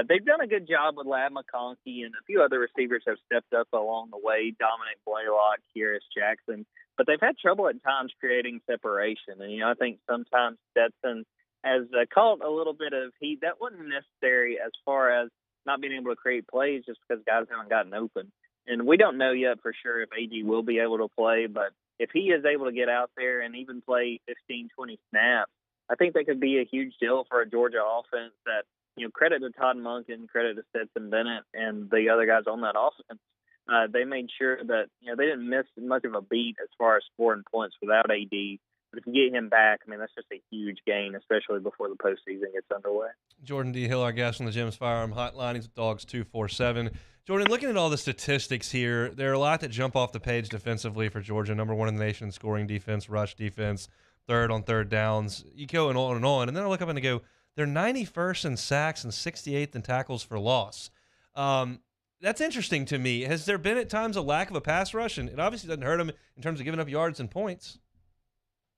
Speaker 18: they've done a good job with Ladd McConkey, and a few other receivers have stepped up along the way, Dominic Blaylock, Kyrus Jackson, but they've had trouble at times creating separation. And, you know, I think sometimes Stetson has caught a little bit of heat. That wasn't necessary as far as not being able to create plays just because guys haven't gotten open. And we don't know yet for sure if AD will be able to play, but if he is able to get out there and even play 15, 20 snaps, I think that could be a huge deal for a Georgia offense that, you know, credit to Todd Monken, credit to Stetson Bennett and the other guys on that offense. They made sure that, you know, they didn't miss much of a beat as far as scoring points without AD. But if you get him back, I mean, that's just a huge gain, especially before the postseason gets underway.
Speaker 2: Jordan D. Hill, our guest on the Jim's Firearm Hotline. He's with Dogs 247. Jordan, looking at all the statistics here, there are a lot that jump off the page defensively for Georgia. Number 1 in the nation in scoring defense, rush defense, third on third downs. You go and on. And then I look up and I go, they're 91st in sacks and 68th in tackles for loss. That's interesting to me. Has there been at times a lack of a pass rush? And it obviously doesn't hurt them in terms of giving up yards and points.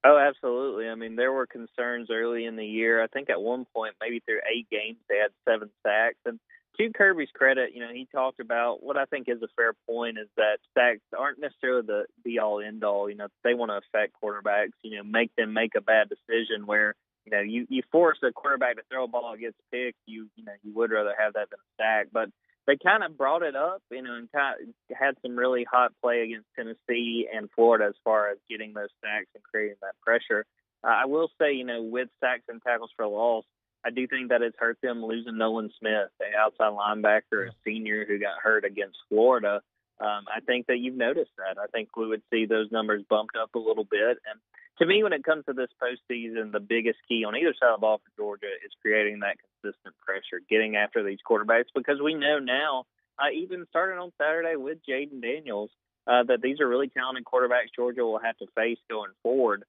Speaker 18: Oh, absolutely. I mean, there were concerns early in the year. I think at one point, maybe through 8 games, they had 7 sacks. And to Kirby's credit, he talked about what I think is a fair point is that sacks aren't necessarily the be-all, end-all. They want to affect quarterbacks, make them make a bad decision where, you force a quarterback to throw a ball that gets picked. You would rather have that than a sack. But they kind of brought it up, and had some really hot play against Tennessee and Florida as far as getting those sacks and creating that pressure. I will say, with sacks and tackles for loss, I do think that it's hurt them losing Nolan Smith, an outside linebacker, a senior who got hurt against Florida. I think that you've noticed that. I think we would see those numbers bumped up a little bit. And to me, when it comes to this postseason, the biggest key on either side of the ball for Georgia is creating that consistent pressure, getting after these quarterbacks, because we know now, even starting on Saturday with Jaden Daniels, that these are really talented quarterbacks Georgia will have to face going forward.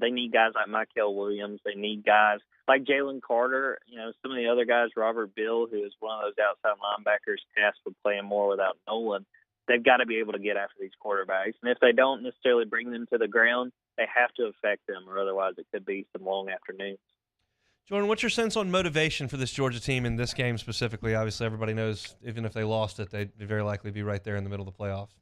Speaker 18: They need guys like Michael Williams. They need guys like Jalen Carter. Some of the other guys, Robert Bill, who is one of those outside linebackers tasked with playing more without Nolan. They've got to be able to get after these quarterbacks. And if they don't necessarily bring them to the ground, they have to affect them, or otherwise it could be some long afternoons.
Speaker 2: Jordan, what's your sense on motivation for this Georgia team in this game specifically? Obviously, everybody knows even if they lost it, they'd very likely be right there in the middle of the playoffs.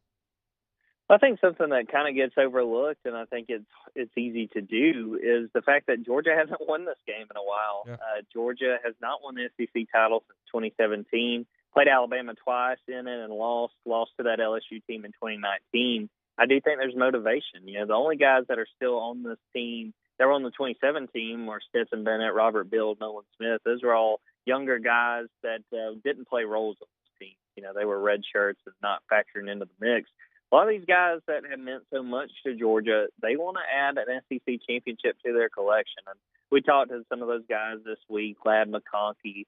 Speaker 18: I think something that kind of gets overlooked, and I think it's easy to do, is the fact that Georgia hasn't won this game in a while.
Speaker 2: Yeah.
Speaker 18: Georgia has not won the SEC title since 2017. Played Alabama twice in it and lost to that LSU team in 2019. I do think there's motivation. The only guys that are still on this team that were on the 2017 team were Stetson Bennett, Robert Bill, Nolan Smith. Those were all younger guys that didn't play roles on this team. They were red shirts and not factoring into the mix. A lot of these guys that have meant so much to Georgia, they want to add an SEC championship to their collection. And we talked to some of those guys this week, Ladd McConkey,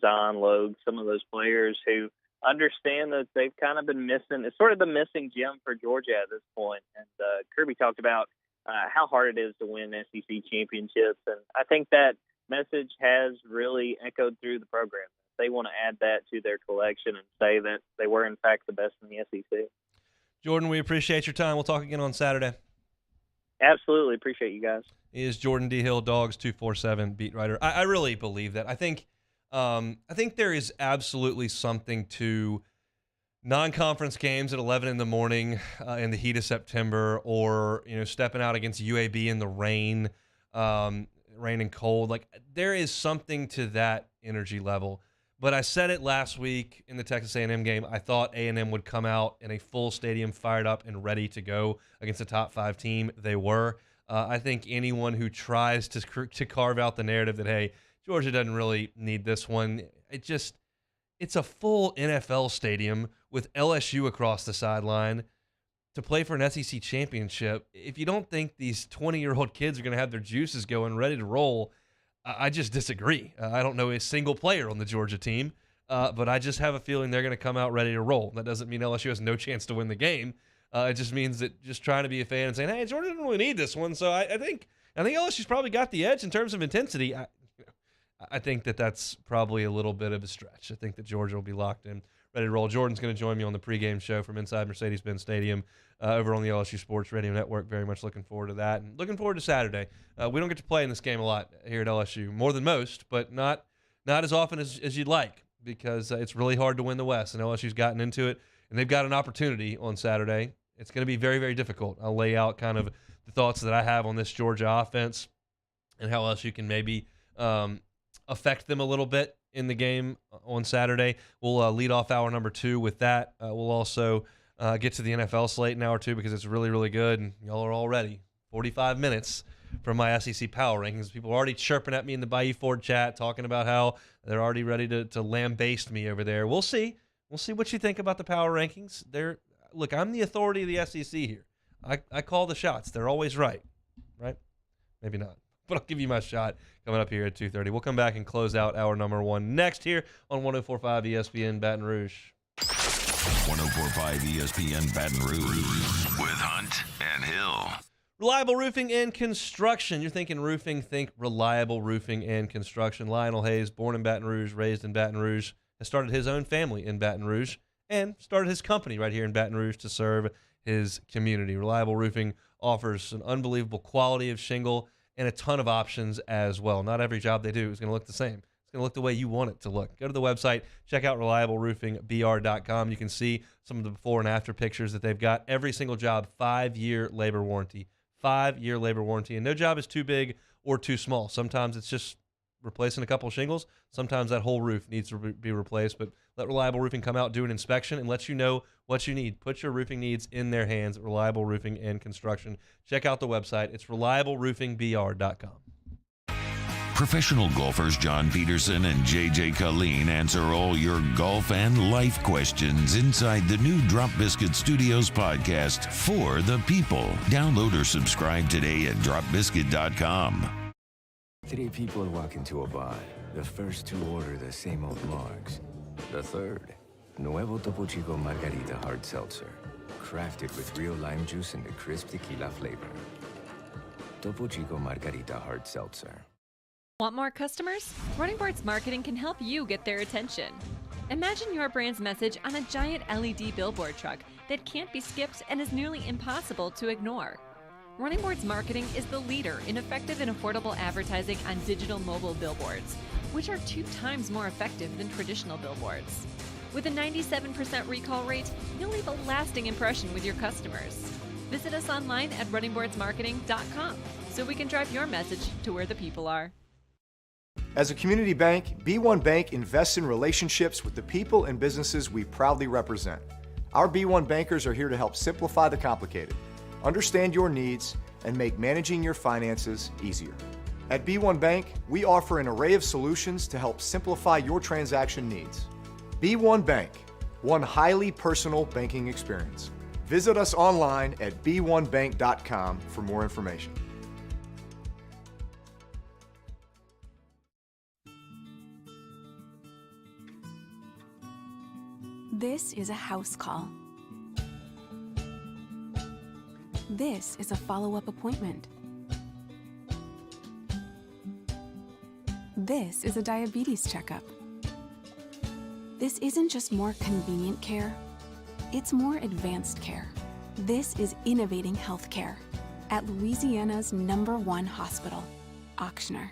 Speaker 18: Zion Logue, some of those players who understand that they've kind of been missing. It's sort of the missing gem for Georgia at this point. And Kirby talked about how hard it is to win SEC championships. And I think that message has really echoed through the program. They want to add that to their collection and say that they were, in fact, the best in the SEC.
Speaker 2: Jordan, we appreciate your time. We'll talk again on Saturday.
Speaker 18: Absolutely. Appreciate you guys.
Speaker 2: He is Jordan D. Hill, Dogs 247 beat writer. I really believe that. I think there is absolutely something to non-conference games at 11 in the morning in the heat of September, or stepping out against UAB in the rain and cold. Like, there is something to that energy level. But I said it last week in the Texas A&M game. I thought A&M would come out in a full stadium, fired up and ready to go against a top 5 team. They were. I think anyone who tries to carve out the narrative that, hey, Georgia doesn't really need this one, it's a full NFL stadium with LSU across the sideline to play for an SEC championship. If you don't think these 20-year-old kids are going to have their juices going, ready to roll, I just disagree. I don't know a single player on the Georgia team, but I just have a feeling they're going to come out ready to roll. That doesn't mean LSU has no chance to win the game. It just means that just trying to be a fan and saying, hey, Georgia doesn't really need this one. So I think LSU's probably got the edge in terms of intensity. I think that's probably a little bit of a stretch. I think that Georgia will be locked in, ready to roll. Jordan's going to join me on the pregame show from inside Mercedes-Benz Stadium over on the LSU Sports Radio Network. Very much looking forward to that. And looking forward to Saturday. We don't get to play in this game a lot here at LSU, more than most, but not as often as you'd like, because it's really hard to win the West, and LSU's gotten into it, and they've got an opportunity on Saturday. It's going to be very, very difficult. I'll lay out kind of the thoughts that I have on this Georgia offense and how LSU can maybe affect them a little bit in the game on Saturday. We'll lead off hour number 2 with that. We'll also get to the NFL slate in hour 2 because it's really, really good, and y'all are already 45 minutes from my SEC power rankings. People are already chirping at me in the Bayou Ford chat, talking about how they're already ready to lambaste me over there. We'll see. We'll see what you think about the power rankings. Look, I'm the authority of the SEC here. I call the shots. They're always right? Maybe not. But I'll give you my shot coming up here at 2:30. We'll come back and close out hour number 1 next here on 104.5 ESPN Baton Rouge.
Speaker 1: 104.5 ESPN Baton Rouge with Hunt and Hill.
Speaker 2: Reliable Roofing and Construction. You're thinking roofing, think Reliable Roofing and Construction. Lionel Hayes, born in Baton Rouge, raised in Baton Rouge, has started his own family in Baton Rouge and started his company right here in Baton Rouge to serve his community. Reliable Roofing offers an unbelievable quality of shingle and a ton of options as well. Not every job they do is going to look the same. It's going to look the way you want it to look. Go to the website, check out reliableroofingbr.com. You can see some of the before and after pictures that they've got. Every single job, 5-year labor warranty. 5-year labor warranty. And no job is too big or too small. Sometimes it's just replacing a couple of shingles. Sometimes that whole roof needs to be replaced. But let Reliable Roofing come out, do an inspection, and let you know what you need. Put your roofing needs in their hands at Reliable Roofing and Construction. Check out the website. It's reliableroofingbr.com.
Speaker 1: Professional golfers John Peterson and JJ Colleen answer all your golf and life questions inside the new Drop Biscuit Studios podcast for the people. Download or subscribe today at dropbiscuit.com.
Speaker 21: 3 people walk into a bar. The first 2 order the same old margs. The third, Nuevo Topo Chico Margarita Hard Seltzer. Crafted with real lime juice and a crisp tequila flavor. Topo Chico Margarita Hard Seltzer.
Speaker 22: Want more customers? Running Boards Marketing can help you get their attention. Imagine your brand's message on a giant LED billboard truck that can't be skipped and is nearly impossible to ignore. Running Boards Marketing is the leader in effective and affordable advertising on digital mobile billboards, which are 2 times more effective than traditional billboards. With a 97% recall rate, you'll leave a lasting impression with your customers. Visit us online at runningboardsmarketing.com so we can drive your message to where the people are.
Speaker 23: As a community bank, B1 Bank invests in relationships with the people and businesses we proudly represent. Our B1 bankers are here to help simplify the complicated, understand your needs, and make managing your finances easier. At B1 Bank, we offer an array of solutions to help simplify your transaction needs. B1 Bank, one highly personal banking experience. Visit us online at b1bank.com for more information.
Speaker 24: This is a house call. This is a follow-up appointment. This is a diabetes checkup. This isn't just more convenient care, it's more advanced care. This is innovating healthcare at Louisiana's #1 hospital, Ochsner.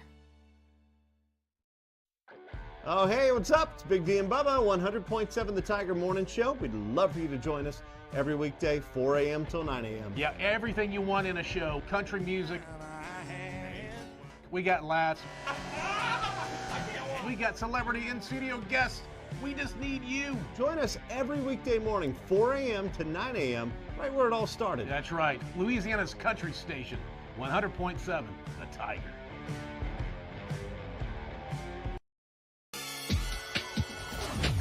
Speaker 25: Oh, hey, what's up? It's Big D and Bubba, 100.7 The Tiger Morning Show. We'd love for you to join us every weekday, 4 a.m. till 9 a.m.
Speaker 26: Yeah, everything you want in a show. Country music. We got laughs. We got celebrity in-studio guests. We just need you.
Speaker 25: Join us every weekday morning, 4 a.m. to 9 a.m., right where it all started.
Speaker 26: That's right. Louisiana's country station, 100.7 The Tiger.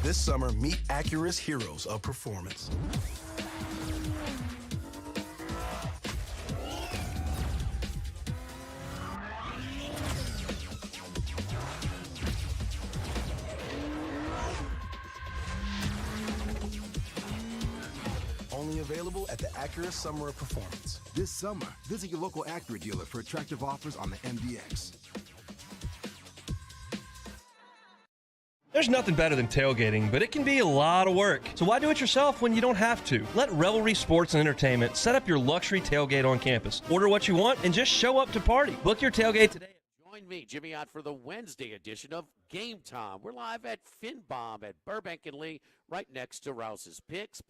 Speaker 27: This summer, meet Acura's heroes of performance. Only available at the Acura Summer of Performance.
Speaker 28: This summer, visit your local Acura dealer for attractive offers on the MDX.
Speaker 2: There's nothing better than tailgating, but it can be a lot of work. So why do it yourself when you don't have to? Let Revelry Sports and Entertainment set up your luxury tailgate on campus. Order what you want and just show up to party. Book your tailgate today.
Speaker 29: Join me, Jimmy Ott, for the Wednesday edition of Game Time. We're live at Finbomb at Burbank and Lee, right next to Rouse's. Picks.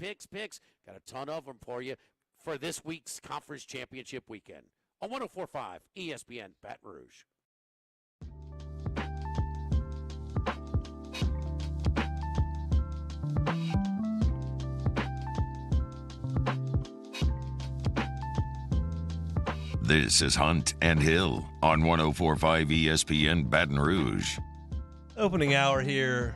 Speaker 29: Got a ton of them for you for this week's Conference Championship weekend on 104.5 ESPN Baton Rouge.
Speaker 1: This is Hunt and Hill on 104.5 ESPN Baton Rouge.
Speaker 2: Opening hour here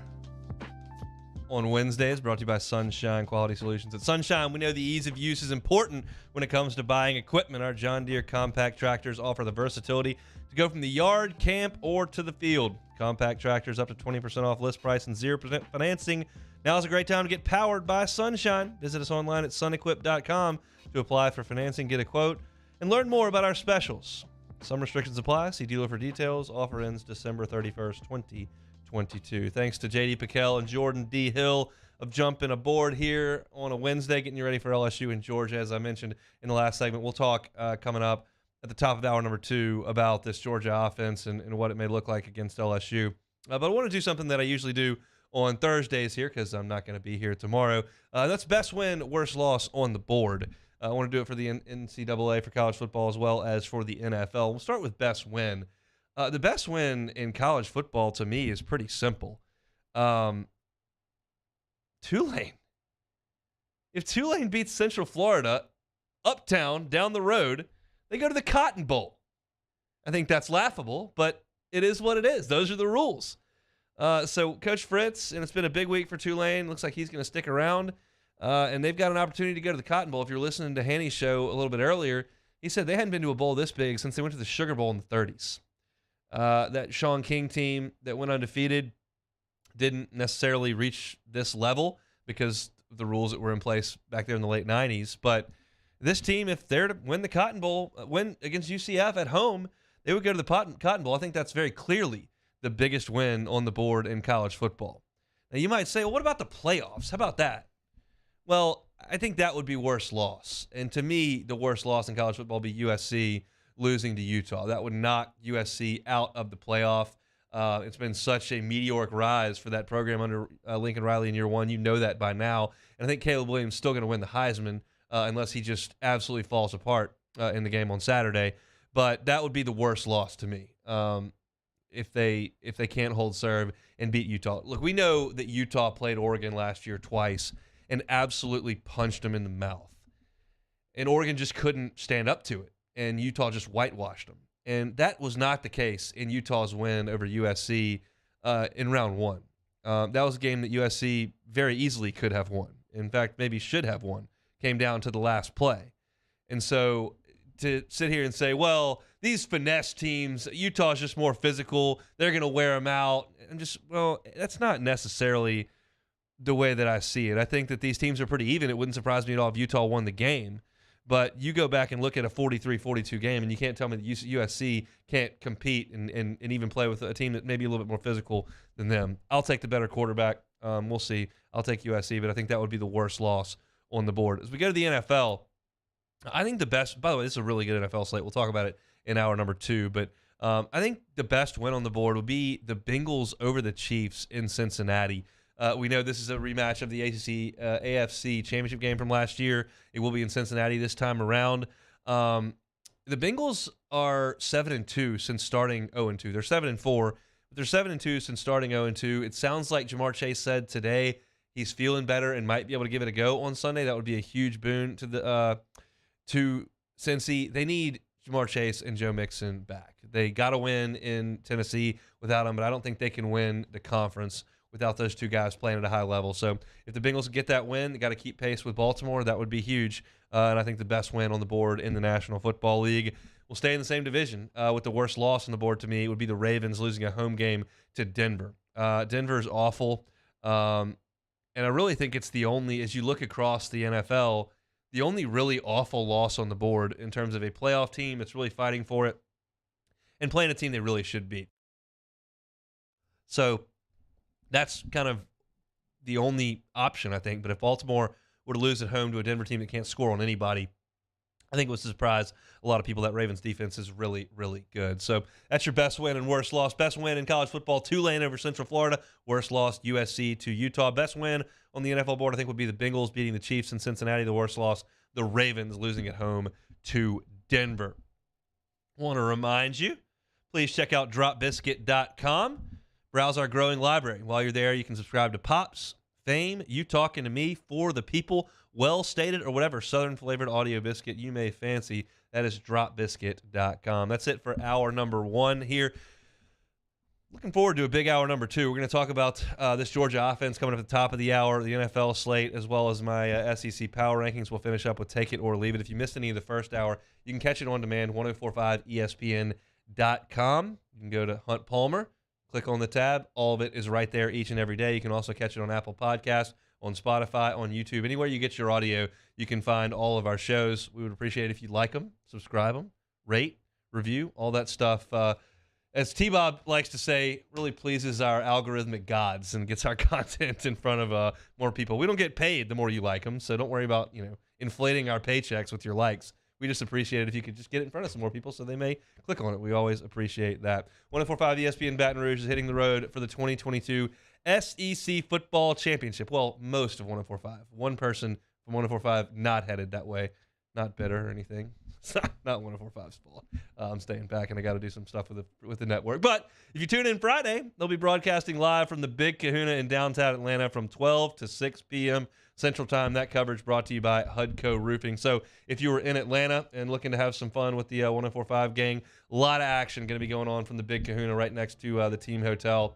Speaker 2: on Wednesdays, brought to you by Sunshine Quality Solutions. At Sunshine, we know the ease of use is important when it comes to buying equipment. Our John Deere compact tractors offer the versatility to go from the yard, camp, or to the field. Compact tractors up to 20% off list price and 0% financing. Now is a great time to get powered by Sunshine. Visit us online at sunequip.com to apply for financing, get a quote, and learn more about our specials. Some restrictions apply. See dealer for details. Offer ends December 31st, 2022. Thanks to JD Pichell and Jordan D. Hill of jumping aboard here on a Wednesday, getting you ready for LSU and Georgia. As I mentioned in the last segment, we'll talk coming up at the top of hour number 2 about this Georgia offense and what it may look like against LSU. But I want to do something that I usually do on Thursdays here because I'm not going to be here tomorrow. That's best win, worst loss on the board. I want to do it for the NCAA, for college football, as well as for the NFL. We'll start with best win. The best win in college football, to me, is pretty simple. Tulane. If Tulane beats Central Florida, uptown, down the road, they go to the Cotton Bowl. I think that's laughable, but it is what it is. Those are the rules. So Coach Fritz, and it's been a big week for Tulane. Looks like he's going to stick around. And they've got an opportunity to go to the Cotton Bowl. If you're listening to Hanny's show a little bit earlier, he said they hadn't been to a bowl this big since they went to the Sugar Bowl in the 30s. That Sean King team that went undefeated didn't necessarily reach this level because of the rules that were in place back there in the late 90s. But this team, if they're to win the Cotton Bowl, win against UCF at home, they would go to the Cotton Bowl. I think that's very clearly the biggest win on the board in college football. Now, you might say, well, what about the playoffs? How about that? Well, I think that would be worst loss. And to me, the worst loss in college football would be USC losing to Utah. That would knock USC out of the playoff. It's been such a meteoric rise for that program under Lincoln Riley in year one. You know that by now. And I think Caleb Williams is still going to win the Heisman unless he just absolutely falls apart in the game on Saturday. But that would be the worst loss to me if they can't hold serve and beat Utah. Look, we know that Utah played Oregon last year twice and absolutely punched them in the mouth. And Oregon just couldn't stand up to it. And Utah just whitewashed them. And that was not the case in Utah's win over USC in round 1. That was a game that USC very easily could have won. In fact, maybe should have won. Came down to the last play. And so to sit here and say, well, these finesse teams, Utah's just more physical, they're going to wear them out. And that's not necessarily the way that I see it. I think that these teams are pretty even. It wouldn't surprise me at all if Utah won the game. But you go back and look at a 43-42 game, and you can't tell me that USC can't compete and even play with a team that may be a little bit more physical than them. I'll take the better quarterback. We'll see. I'll take USC, but I think that would be the worst loss on the board. As we go to the NFL, I think the best – by the way, this is a really good NFL slate. We'll talk about it in hour number 2. But I think the best win on the board would be the Bengals over the Chiefs in Cincinnati. We know this is a rematch of the AFC championship game from last year. It will be in Cincinnati this time around. The Bengals are 7-2 since starting 0-2. They're 7-4, but they're 7-2 since starting 0-2. It sounds like Jamar Chase said today he's feeling better and might be able to give it a go on Sunday. That would be a huge boon to Cincy. They need Jamar Chase and Joe Mixon back. They got to win in Tennessee without them, but I don't think they can win the conference without those two guys playing at a high level. So if the Bengals get that win, they got to keep pace with Baltimore. That would be huge. And I think the best win on the board in the National Football League will stay in the same division with the worst loss on the board to me would be the Ravens losing a home game to Denver. Denver's awful. And I really think it's the only, as you look across the NFL, the only really awful loss on the board in terms of a playoff team that's really fighting for it and playing a team they really should beat. So that's kind of the only option, I think. But if Baltimore were to lose at home to a Denver team that can't score on anybody, I think it was a surprise a lot of people that Ravens defense is really, really good. So that's your best win and worst loss. Best win in college football, Tulane over Central Florida. Worst loss, USC to Utah. Best win on the NFL board, I think, would be the Bengals beating the Chiefs in Cincinnati. The worst loss, the Ravens losing at home to Denver. Want to remind you, please check out dropbiscuit.com. Browse our growing library. While you're there, you can subscribe to Pops, Fame, You Talking to Me, For the People, Well Stated, or whatever Southern-flavored audio biscuit you may fancy. That is dropbiscuit.com. That's it for hour number 1 here. Looking forward to a big hour number 2. We're going to talk about this Georgia offense coming up at the top of the hour, the NFL slate, as well as my SEC power rankings. We'll finish up with Take It or Leave It. If you missed any of the first hour, you can catch it on demand, 1045ESPN.com. You can go to Hunt Palmer. Click on the tab. All of it is right there each and every day. You can also catch it on Apple Podcasts, on Spotify, on YouTube. Anywhere you get your audio, you can find all of our shows. We would appreciate it if you like them, subscribe them, rate, review, all that stuff as T-Bob likes to say, really pleases our algorithmic gods and gets our content in front of more people. We don't get paid the more you like them, so don't worry about, inflating our paychecks with your likes. We just appreciate it if you could just get it in front of some more people so they may click on it. We always appreciate that. 104.5 ESPN Baton Rouge is hitting the road for the 2022 SEC Football Championship. Well, most of 104.5. One person from 104.5 not headed that way. Not bitter or anything. It's not 104.5's fault. I'm staying back, and I got to do some stuff with the network. But if you tune in Friday, they'll be broadcasting live from the Big Kahuna in downtown Atlanta from 12 to 6 p.m. Central Time. That coverage brought to you by Hudco Roofing. So if you were in Atlanta and looking to have some fun with the 104.5 gang, a lot of action going to be going on from the Big Kahuna right next to the team hotel.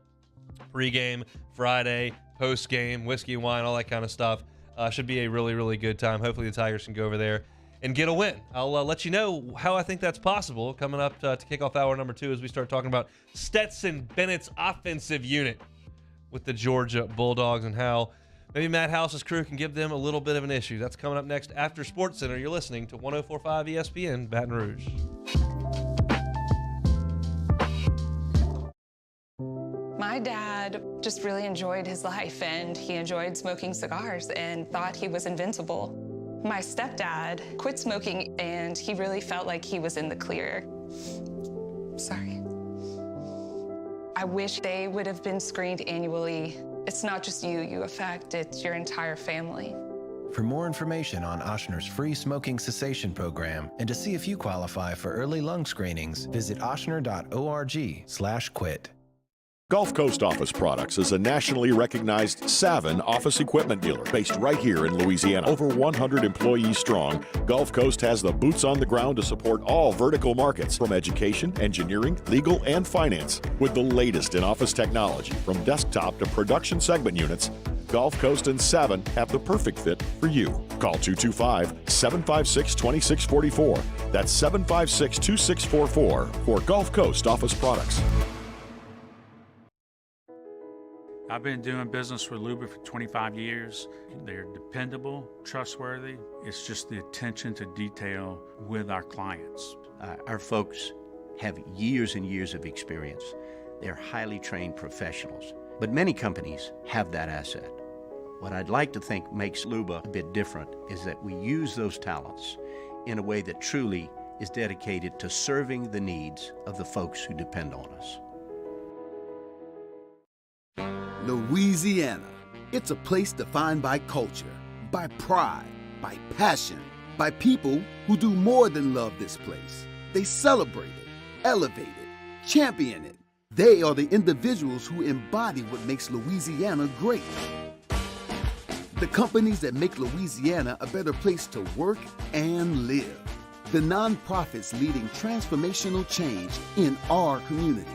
Speaker 2: Pre-game, Friday, post-game, whiskey and wine, all that kind of stuff. Should be a really, really good time. Hopefully the Tigers can go over there and get a win. I'll let you know how I think that's possible coming up to kick off hour number 2 as we start talking about Stetson Bennett's offensive unit with the Georgia Bulldogs and how maybe Matt House's crew can give them a little bit of an issue. That's coming up next after SportsCenter. You're listening to 104.5 ESPN Baton Rouge.
Speaker 4: My dad just really enjoyed his life, and he enjoyed smoking cigars and thought he was invincible. My stepdad quit smoking, and he really felt like he was in the clear. Sorry. I wish they would have been screened annually. It's not just you affect, it's your entire family.
Speaker 5: For more information on Ochsner's free smoking cessation program and to see if you qualify for early lung screenings, visit ochsner.org/quit.
Speaker 8: Gulf Coast Office Products is a nationally recognized Savin office equipment dealer based right here in Louisiana. Over 100 employees strong, Gulf Coast has the boots on the ground to support all vertical markets from education, engineering, legal, and finance. With the latest in office technology from desktop to production segment units, Gulf Coast and Savin have the perfect fit for you. Call 225-756-2644. That's 756-2644 for Gulf Coast Office Products.
Speaker 6: I've been doing business with Luba for 25 years. They're dependable, trustworthy. It's just the attention to detail with our clients.
Speaker 7: Our folks have years and years of experience. They're highly trained professionals, but many companies have that asset. What I'd like to think makes Luba a bit different is that we use those talents in a way that truly is dedicated to serving the needs of the folks who depend on us.
Speaker 28: Louisiana. It's a place defined by culture, by pride, by passion, by people who do more than love this place. They celebrate it, elevate it, champion it. They are the individuals who embody what makes Louisiana great. The companies that make Louisiana a better place to work and live. The nonprofits leading transformational change in our communities.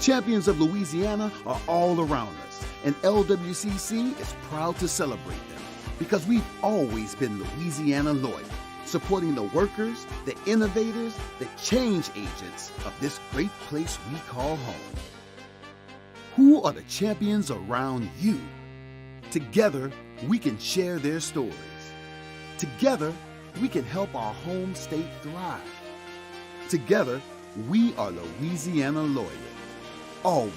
Speaker 28: Champions of Louisiana are all around us, and LWCC is proud to celebrate them because we've always been Louisiana loyal, supporting the workers, the innovators, the change agents of this great place we call home. Who are the champions around you? Together, we can share their stories. Together, we can help our home state thrive. Together, we are Louisiana loyal. Always.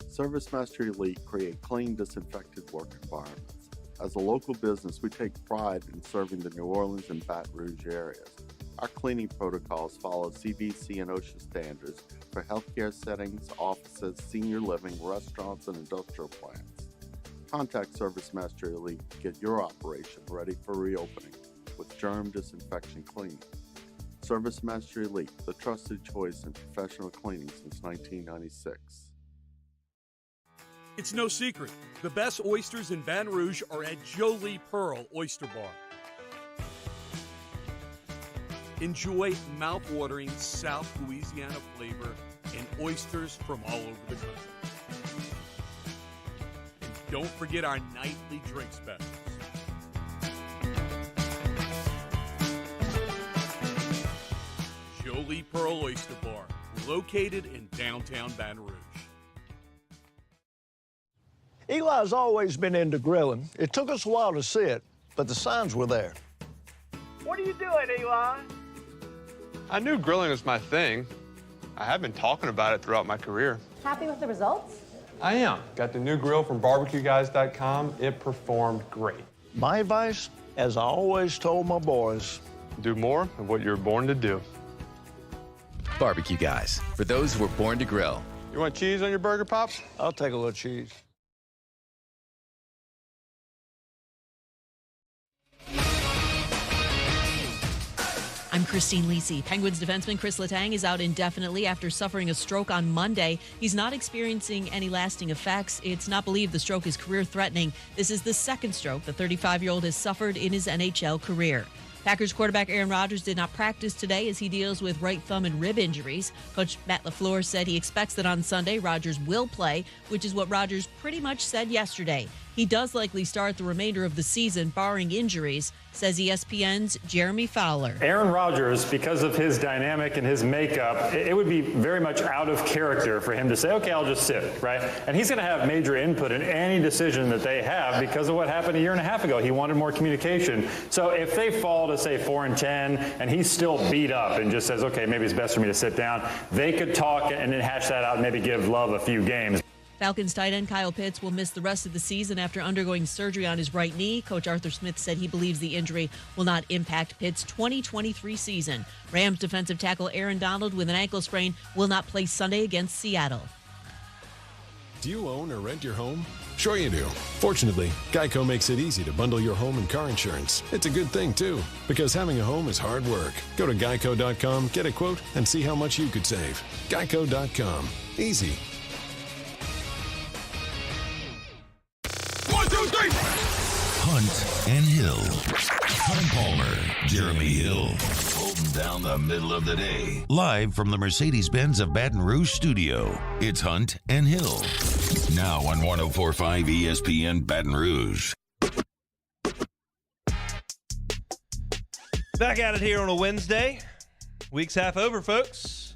Speaker 9: ServiceMaster Elite create clean, disinfected work environments. As a local business, we take pride in serving the New Orleans and Baton Rouge areas. Our cleaning protocols follow CDC and OSHA standards for healthcare settings, offices, senior living, restaurants, and industrial plants. Contact ServiceMaster Elite to get your operation ready for reopening with germ disinfection cleaning. ServiceMaster Elite, the trusted choice in professional cleaning since 1996.
Speaker 10: It's no secret. The best oysters in Baton Rouge are at Jolie Pearl Oyster Bar. Enjoy mouth-watering South Louisiana flavor and oysters from all over the country. And don't forget our nightly drink specials. Jolie Pearl Oyster Bar, located in downtown Baton Rouge.
Speaker 3: Eli's always been into grilling. It took us a while to see it, but the signs were there.
Speaker 11: What are you doing, Eli?
Speaker 12: I knew grilling was my thing. I have been talking about it throughout my career.
Speaker 13: Happy with the results?
Speaker 12: I am. Got the new grill from barbecueguys.com. It performed great.
Speaker 3: My advice, as I always told my boys,
Speaker 12: do more of what you're born to do.
Speaker 14: Barbecue Guys, for those who were born to grill.
Speaker 12: You want cheese on your burger, Pops?
Speaker 3: I'll take a little cheese.
Speaker 15: I'm Christine Lisi. Penguins defenseman Chris Letang is out indefinitely after suffering a stroke on Monday. He's not experiencing any lasting effects. It's not believed the stroke is career-threatening. This is the second stroke the 35-year-old has suffered in his NHL career. Packers quarterback Aaron Rodgers did not practice today as he deals with right thumb and rib injuries. Coach Matt LaFleur said he expects that on Sunday Rodgers will play, which is what Rodgers pretty much said yesterday. He does likely start the remainder of the season, barring injuries, says ESPN's Jeremy Fowler.
Speaker 16: Aaron Rodgers, because of his dynamic and his makeup, it would be very much out of character for him to say, okay, I'll just sit, right? And he's going to have major input in any decision that they have because of what happened a year and a half ago. He wanted more communication. So if they fall to, say, 4-10, and he's still beat up and just says, okay, maybe it's best for me to sit down, they could talk and then hash that out and maybe give Love a few games.
Speaker 15: Falcons tight end Kyle Pitts will miss the rest of the season after undergoing surgery on his right knee. Coach Arthur Smith said he believes the injury will not impact Pitts' 2023 season. Rams defensive tackle Aaron Donald with an ankle sprain will not play Sunday against Seattle.
Speaker 17: Do you own or rent your home? Sure you do. Fortunately, Geico makes it easy to bundle your home and car insurance. It's a good thing, too, because having a home is hard work. Go to geico.com, get a quote, and see how much you could save. Geico.com. Easy.
Speaker 1: 1, 2, 3. Hunt and Hill. Hunt Palmer, Jeremy Hill, holding down the middle of the day. Live from the Mercedes-Benz of Baton Rouge studio, it's Hunt and Hill. Now on 104.5 ESPN Baton Rouge.
Speaker 2: Back at it here on a Wednesday. Week's half over, folks.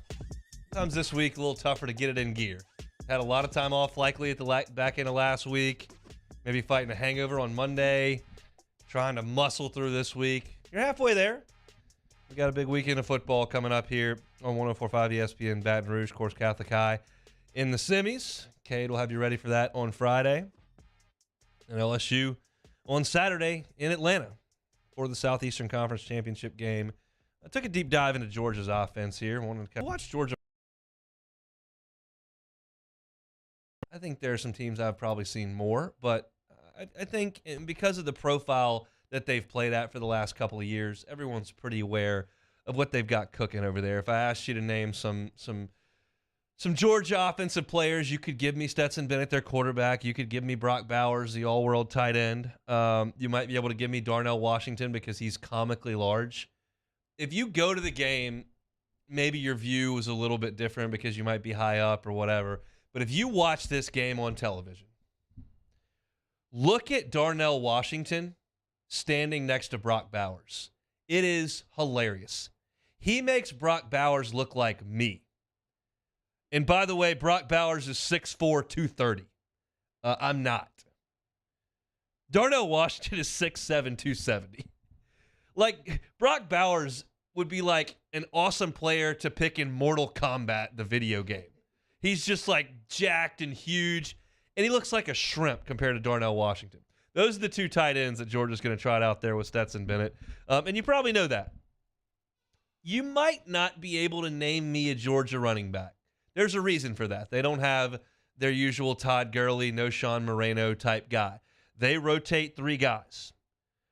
Speaker 2: Sometimes this week a little tougher to get it in gear. Had a lot of time off likely at the back end of last week. Maybe fighting a hangover on Monday. Trying to muscle through this week. You're halfway there. We got a big weekend of football coming up here on 104.5 ESPN Baton Rouge, of course, Catholic High in the semis. Cade will have you ready for that on Friday. And LSU on Saturday in Atlanta for the Southeastern Conference Championship game. I took a deep dive into Georgia's offense here. Wanted to watch Georgia. I think there are some teams I've probably seen more, but I think because of the profile that they've played at for the last couple of years, everyone's pretty aware of what they've got cooking over there. If I asked you to name some Georgia offensive players, you could give me Stetson Bennett, their quarterback. You could give me Brock Bowers, the all-world tight end. You might be able to give me Darnell Washington because he's comically large. If you go to the game, maybe your view is a little bit different because you might be high up or whatever. But if you watch this game on television, look at Darnell Washington standing next to Brock Bowers. It is hilarious. He makes Brock Bowers look like me. And by the way, Brock Bowers is 6'4", 230. I'm not. Darnell Washington is 6'7", 270. Like, Brock Bowers would be like an awesome player to pick in Mortal Kombat, the video game. He's just like jacked and huge, and he looks like a shrimp compared to Darnell Washington. Those are the two tight ends that Georgia's going to try out there with Stetson Bennett. And you probably know that. You might not be able to name me a Georgia running back. There's a reason for that. They don't have their usual Todd Gurley, no Sean Moreno type guy. They rotate three guys.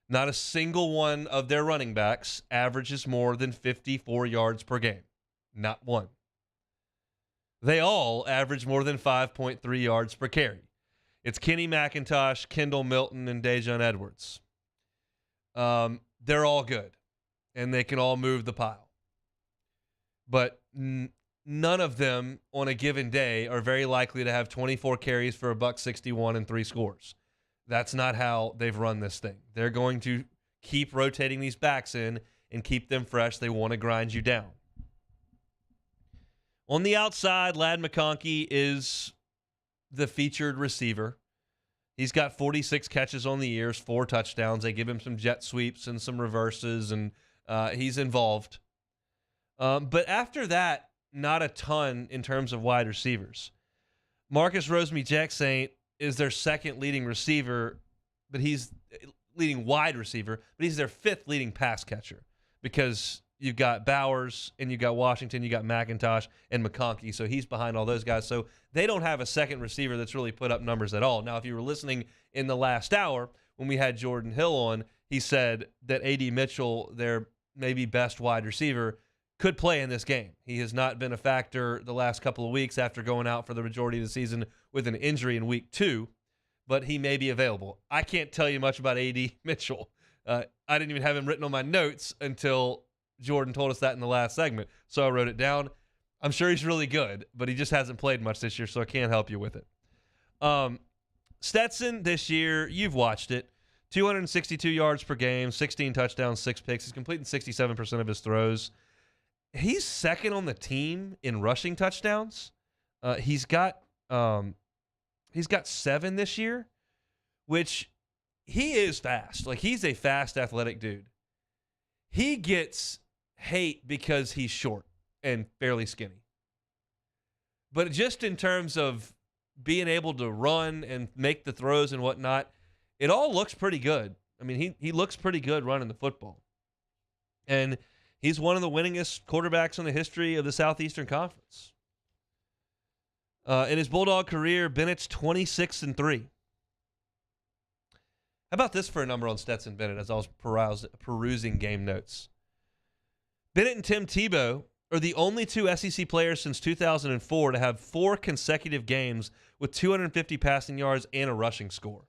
Speaker 2: Not a single one of their running backs averages more than 54 yards per game. Not one. They all average more than 5.3 yards per carry. It's Kenny McIntosh, Kendall Milton, and Dejon Edwards. They're all good, and they can all move the pile. But none of them on a given day are very likely to have 24 carries for $161 and 3 scores. That's not how they've run this thing. They're going to keep rotating these backs in and keep them fresh. They want to grind you down. On the outside, Ladd McConkey is the featured receiver. He's got 46 catches on the years, 4 touchdowns. They give him some jet sweeps and some reverses, and he's involved. But after that, not a ton in terms of wide receivers. Marcus Rosemy-Jacksaint is their second leading receiver, but he's leading wide receiver, but he's their 5th leading pass catcher because you've got Bowers and you've got Washington, you got McIntosh and McConkey, so he's behind all those guys. So they don't have a second receiver that's really put up numbers at all. Now, if you were listening in the last hour when we had Jordan Hill on, he said that A.D. Mitchell, their maybe best wide receiver, could play in this game. He has not been a factor the last couple of weeks after going out for the majority of the season with an injury in week 2, but he may be available. I can't tell you much about A.D. Mitchell. I didn't even have him written on my notes until Jordan told us that in the last segment, so I wrote it down. I'm sure he's really good, but he just hasn't played much this year, so I can't help you with it. Stetson this year, you've watched it, 262 yards per game, 16 touchdowns, 6 picks. He's completing 67% of his throws. He's second on the team in rushing touchdowns. He's got 7 this year, which he is fast. Like, he's a fast, athletic dude. He gets hate because he's short and fairly skinny. But just in terms of being able to run and make the throws and whatnot, it all looks pretty good. I mean, he looks pretty good running the football. And he's one of the winningest quarterbacks in the history of the Southeastern Conference. In his Bulldog career, Bennett's 26-3. How about this for a number on Stetson Bennett as I was perusing game notes? Bennett and Tim Tebow are the only 2 SEC players since 2004 to have 4 consecutive games with 250 passing yards and a rushing score.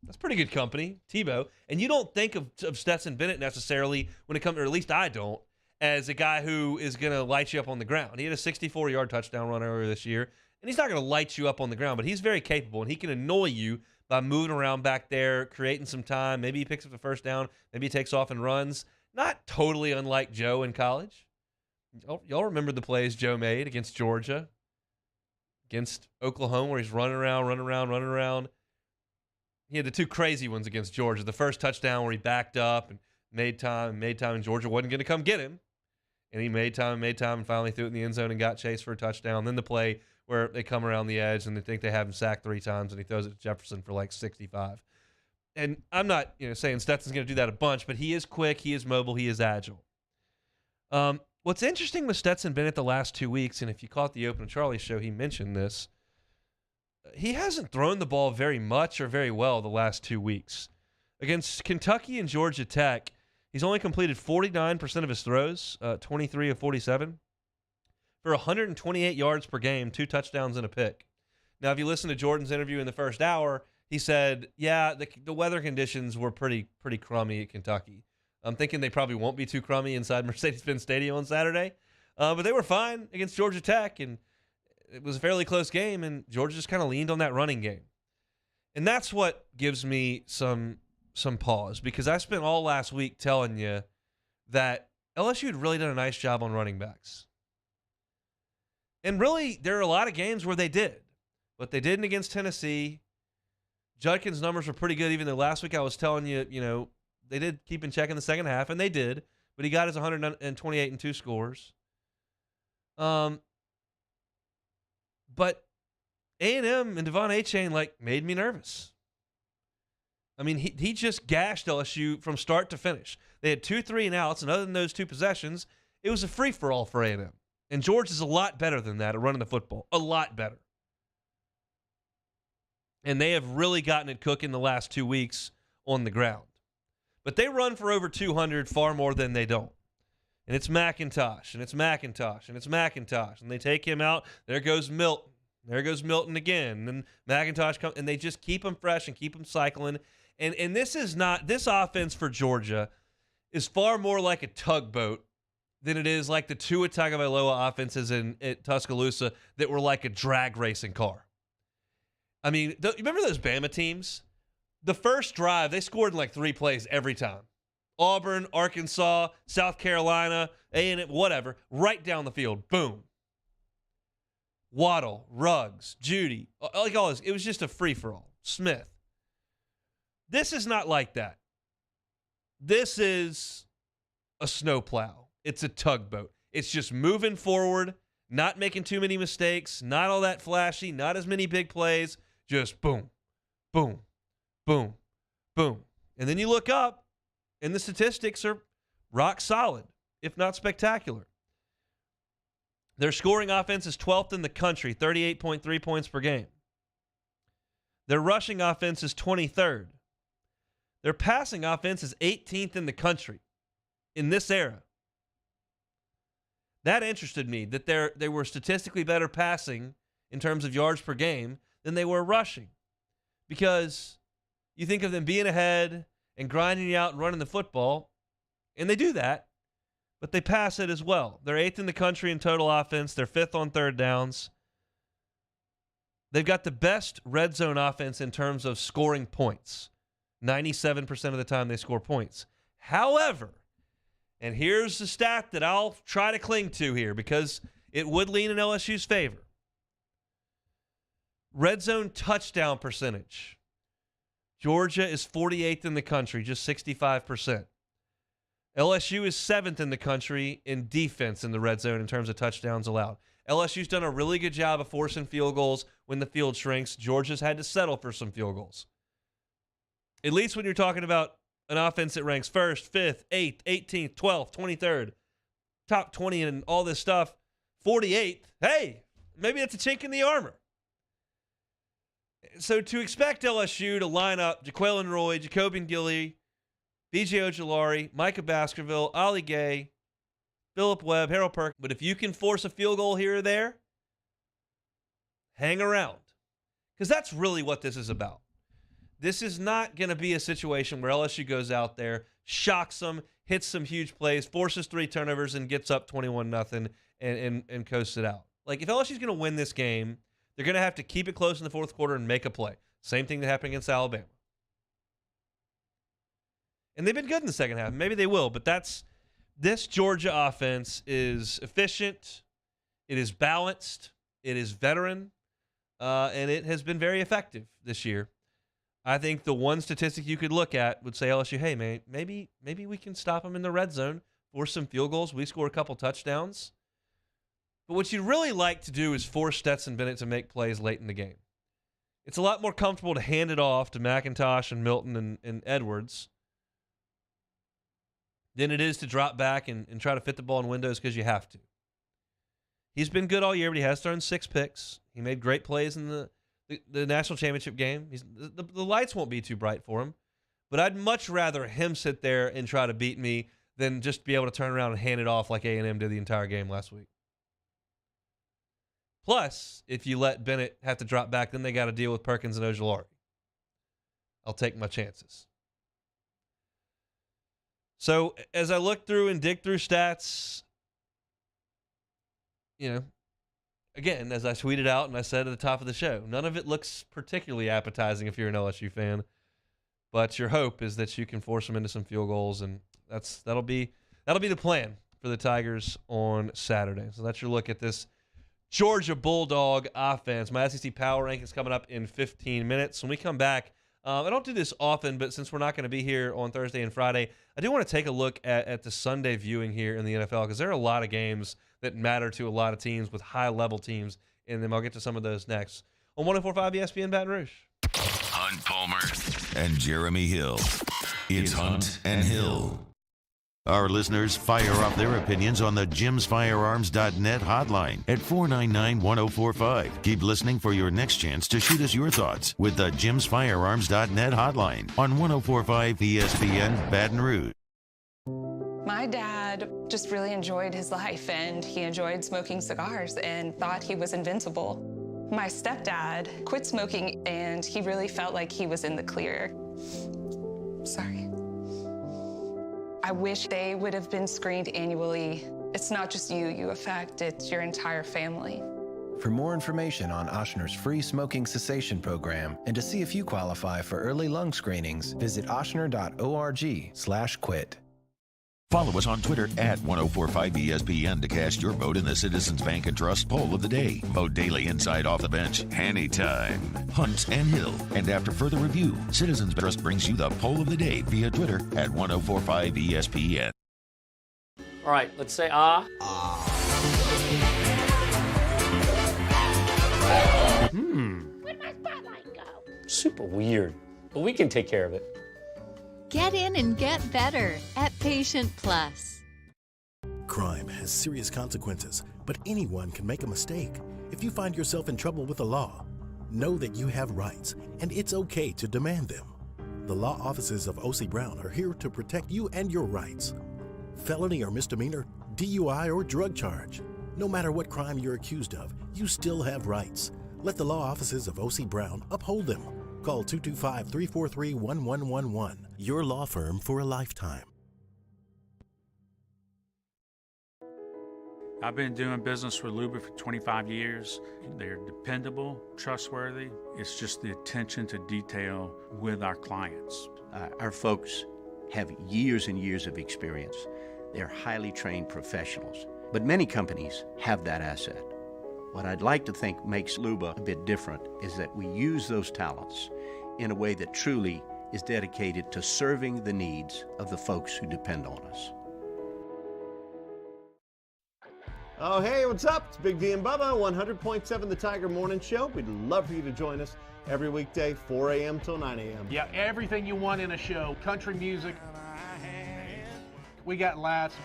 Speaker 2: That's pretty good company, Tebow. And you don't think of Stetson Bennett necessarily when it comes, or at least I don't, as a guy who is going to light you up on the ground. He had a 64-yard touchdown run earlier this year, and he's not going to light you up on the ground, but he's very capable, and he can annoy you by moving around back there, creating some time. Maybe he picks up the first down. Maybe he takes off and runs. Not totally unlike Joe in college. Y'all remember the plays Joe made against Georgia, against Oklahoma, where he's running around. He had the 2 crazy ones against Georgia. The first touchdown where he backed up and made time, and Georgia wasn't going to come get him. And he made time, and finally threw it in the end zone and got chased for a touchdown. Then the play where they come around the edge and they think they have him sacked 3 times, and he throws it to Jefferson for like 65. And I'm not saying Stetson's going to do that a bunch, but he is quick, he is mobile, he is agile. What's interesting with Stetson Bennett the last 2 weeks, and if you caught the Open Charlie show, he mentioned this, he hasn't thrown the ball very much or very well the last 2 weeks. Against Kentucky and Georgia Tech, he's only completed 49% of his throws, 23 of 47, for 128 yards per game, 2 touchdowns and a pick. Now, if you listen to Jordan's interview in the first hour, he said, yeah, the weather conditions were pretty crummy at Kentucky. I'm thinking they probably won't be too crummy inside Mercedes-Benz Stadium on Saturday. But they were fine against Georgia Tech, and it was a fairly close game, and Georgia just kind of leaned on that running game. And that's what gives me some pause, because I spent all last week telling you that LSU had really done a nice job on running backs. And really, there are a lot of games where they did. But they didn't against Tennessee. Judkins' numbers were pretty good, even though last week I was telling you, they did keep in check in the second half, and they did. But he got his 128 and 2 scores. But A&M and Devon Achane, made me nervous. I mean, he just gashed LSU from start to finish. They had 2 3-and-outs, and other than those 2 possessions, it was a free-for-all for A&M. And George is a lot better than that at running the football. A lot better. And they have really gotten it cooking the last 2 weeks on the ground. But they run for over 200 far more than they don't. And it's McIntosh, and it's McIntosh, and it's McIntosh. And they take him out. There goes Milton. There goes Milton again. And McIntosh comes, and they just keep him fresh and keep him cycling. And this offense for Georgia is far more like a tugboat than it is like the Tua Tagovailoa offenses at Tuscaloosa that were like a drag racing car. I mean, you remember those Bama teams? The first drive, they scored in 3 plays every time. Auburn, Arkansas, South Carolina, A&M, whatever, right down the field. Boom. Waddle, Ruggs, Judy, all this. It was just a free-for-all. Smith. This is not like that. This is a snowplow. It's a tugboat. It's just moving forward, not making too many mistakes, not all that flashy, not as many big plays, just boom, boom, boom, boom. And then you look up, and the statistics are rock solid, if not spectacular. Their scoring offense is 12th in the country, 38.3 points per game. Their rushing offense is 23rd. Their passing offense is 18th in the country in this era. That interested me, that they were statistically better passing in terms of yards per game than they were rushing. Because you think of them being ahead and grinding you out and running the football, and they do that, but they pass it as well. They're 8th in the country in total offense. They're 5th on third downs. They've got the best red zone offense in terms of scoring points. 97% of the time they score points. However, and here's the stat that I'll try to cling to here because it would lean in LSU's favor. Red zone touchdown percentage. Georgia is 48th in the country, just 65%. LSU is 7th in the country in defense in the red zone in terms of touchdowns allowed. LSU's done a really good job of forcing field goals when the field shrinks. Georgia's had to settle for some field goals. At least when you're talking about an offense that ranks 1st, 5th, 8th, 18th, 12th, 23rd, top 20 and all this stuff, 48th, hey, maybe that's a chink in the armor. So to expect LSU to line up Jaquelin Roy, Jacobian Gilly, B.J. Ojolari, Micah Baskerville, Ollie Gay, Phillip Webb, Harold Perk, but if you can force a field goal here or there, hang around. Because that's really what this is about. This is not going to be a situation where LSU goes out there, shocks them, hits some huge plays, forces 3 turnovers, and gets up 21-0 and coasts it out. Like, if LSU's going to win this game, they're going to have to keep it close in the fourth quarter and make a play. Same thing that happened against Alabama. And they've been good in the second half. Maybe they will, but this Georgia offense is efficient, it is balanced, it is veteran, and it has been very effective this year. I think the one statistic you could look at would say LSU, hey, man, maybe we can stop them in the red zone, force some field goals, we score a couple touchdowns. But what you'd really like to do is force Stetson Bennett to make plays late in the game. It's a lot more comfortable to hand it off to McIntosh and Milton and Edwards than it is to drop back and try to fit the ball in windows because you have to. He's been good all year, but he has thrown 6 picks. He made great plays in the national championship game. The lights won't be too bright for him, but I'd much rather him sit there and try to beat me than just be able to turn around and hand it off like A&M did the entire game last week. Plus, if you let Bennett have to drop back, then they got to deal with Perkins and Ojolari. I'll take my chances. So as I look through and dig through stats, again, as I tweeted out and I said at the top of the show, none of it looks particularly appetizing if you're an LSU fan. But your hope is that you can force them into some field goals, and that'll be the plan for the Tigers on Saturday. So that's your look at this Georgia Bulldog offense. My SEC Power Rankings coming up in 15 minutes. When we come back, I don't do this often, but since we're not going to be here on Thursday and Friday, I do want to take a look at the Sunday viewing here in the NFL because there are a lot of games that matter to a lot of teams with high-level teams in them. I'll get to some of those next on 104.5 ESPN Baton Rouge.
Speaker 1: Hunt Palmer and Jeremy Hill. It's Hunt and Hill. Our listeners fire off their opinions on the jimsfirearms.net hotline at 499-1045. Keep listening for your next chance to shoot us your thoughts with the jimsfirearms.net hotline on 104.5 ESPN Baton Rouge.
Speaker 4: My dad just really enjoyed his life, and he enjoyed smoking cigars and thought he was invincible. My stepdad quit smoking, and he really felt like he was in the clear. Sorry. I wish they would have been screened annually. It's not just you affect, it's your entire family.
Speaker 5: For more information on Ochsner's free smoking cessation program and to see if you qualify for early lung screenings, visit ochsner.org/quit.
Speaker 1: Follow us on Twitter at 1045ESPN to cast your vote in the Citizens Bank and Trust poll of the day. Vote daily inside Off the Bench, anytime. Hunt and Hill. And after further review, Citizens Trust brings you the poll of the day via Twitter at 1045ESPN.
Speaker 13: All right, let's say ah.
Speaker 18: Where'd my spotlight go?
Speaker 13: Super weird, but we can take care of it.
Speaker 19: Get in and get better at Patient Plus.
Speaker 27: Crime has serious consequences, but anyone can make a mistake. If you find yourself in trouble with the law, know that you have rights, and it's okay to demand them. The law offices of O.C. Brown are here to protect you and your rights. Felony or misdemeanor, DUI or drug charge. No matter what crime you're accused of, you still have rights. Let the law offices of O.C. Brown uphold them. Call 225-343-1111. Your law firm for a lifetime.
Speaker 6: I've been doing business with Luba for 25 years. They're dependable, trustworthy. It's just the attention to detail with our clients.
Speaker 7: Our folks have years and years of experience. They're highly trained professionals. But many companies have that asset. What I'd like to think makes Luba a bit different is that we use those talents in a way that truly is dedicated to serving the needs of the folks who depend on us.
Speaker 20: Oh, hey, what's up? It's Big D and Bubba, 100.7 The Tiger Morning Show. We'd love for you to join us every weekday, 4 a.m. till 9 a.m.
Speaker 26: Yeah, everything you want in a show. Country music. We got laughs.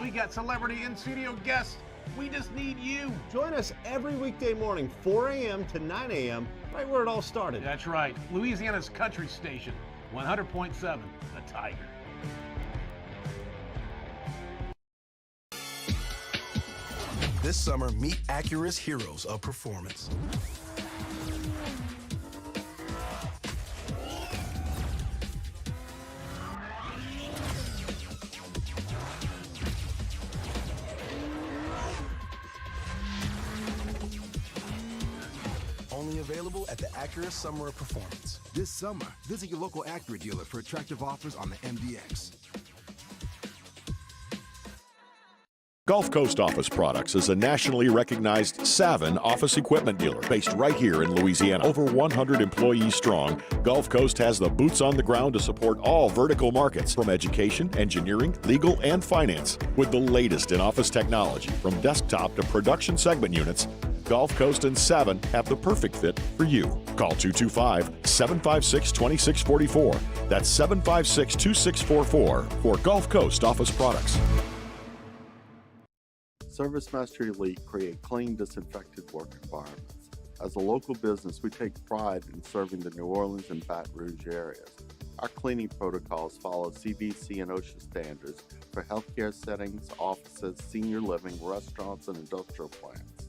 Speaker 26: We got celebrity in-studio guests. We just need you.
Speaker 20: Join us every weekday morning, 4 a.m. to 9 a.m., right where it all started.
Speaker 26: That's right. Louisiana's country station, 100.7 The Tiger.
Speaker 27: This summer, meet Acura's heroes of performance. Only available at the Acura Summer of Performance.
Speaker 21: This summer, visit your local Acura dealer for attractive offers on the MDX.
Speaker 8: Gulf Coast Office Products is a nationally recognized Savin office equipment dealer based right here in Louisiana. Over 100 employees strong, Gulf Coast has the boots on the ground to support all vertical markets from education, engineering, legal, and finance. With the latest in office technology from desktop to production segment units, Gulf Coast and Savin have the perfect fit for you. Call 225-756-2644. That's 756-2644 for Gulf Coast Office Products.
Speaker 9: ServiceMaster Elite create clean, disinfected work environments. As a local business, we take pride in serving the New Orleans and Baton Rouge areas. Our cleaning protocols follow CDC and OSHA standards for healthcare settings, offices, senior living, restaurants, and industrial plants.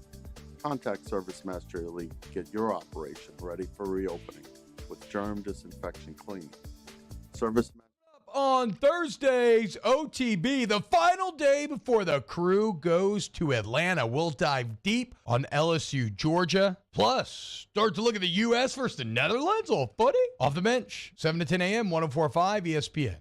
Speaker 9: Contact ServiceMaster Elite to get your operation ready for reopening with germ disinfection cleaning.
Speaker 22: On Thursday's OTB, the final day before the crew goes to Atlanta. We'll dive deep on LSU, Georgia. Plus, start to look at the U.S. versus the Netherlands. All footy. Off the bench, 7 to 10 a.m., 104.5 ESPN.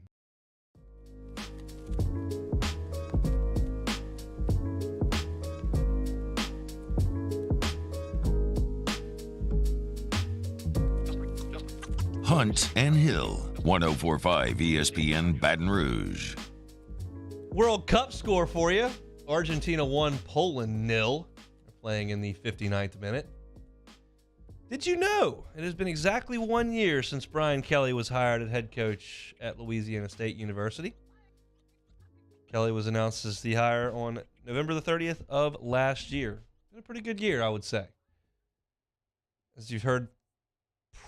Speaker 1: Hunt and Hill. 104.5 ESPN Baton Rouge.
Speaker 2: World Cup score for you. Argentina 1, Poland 0. They're playing in the 59th minute. Did you know it has been exactly 1 year since Brian Kelly was hired as head coach at Louisiana State University? Kelly was announced as the hire on November the 30th of last year. Been a pretty good year, I would say. As you've heard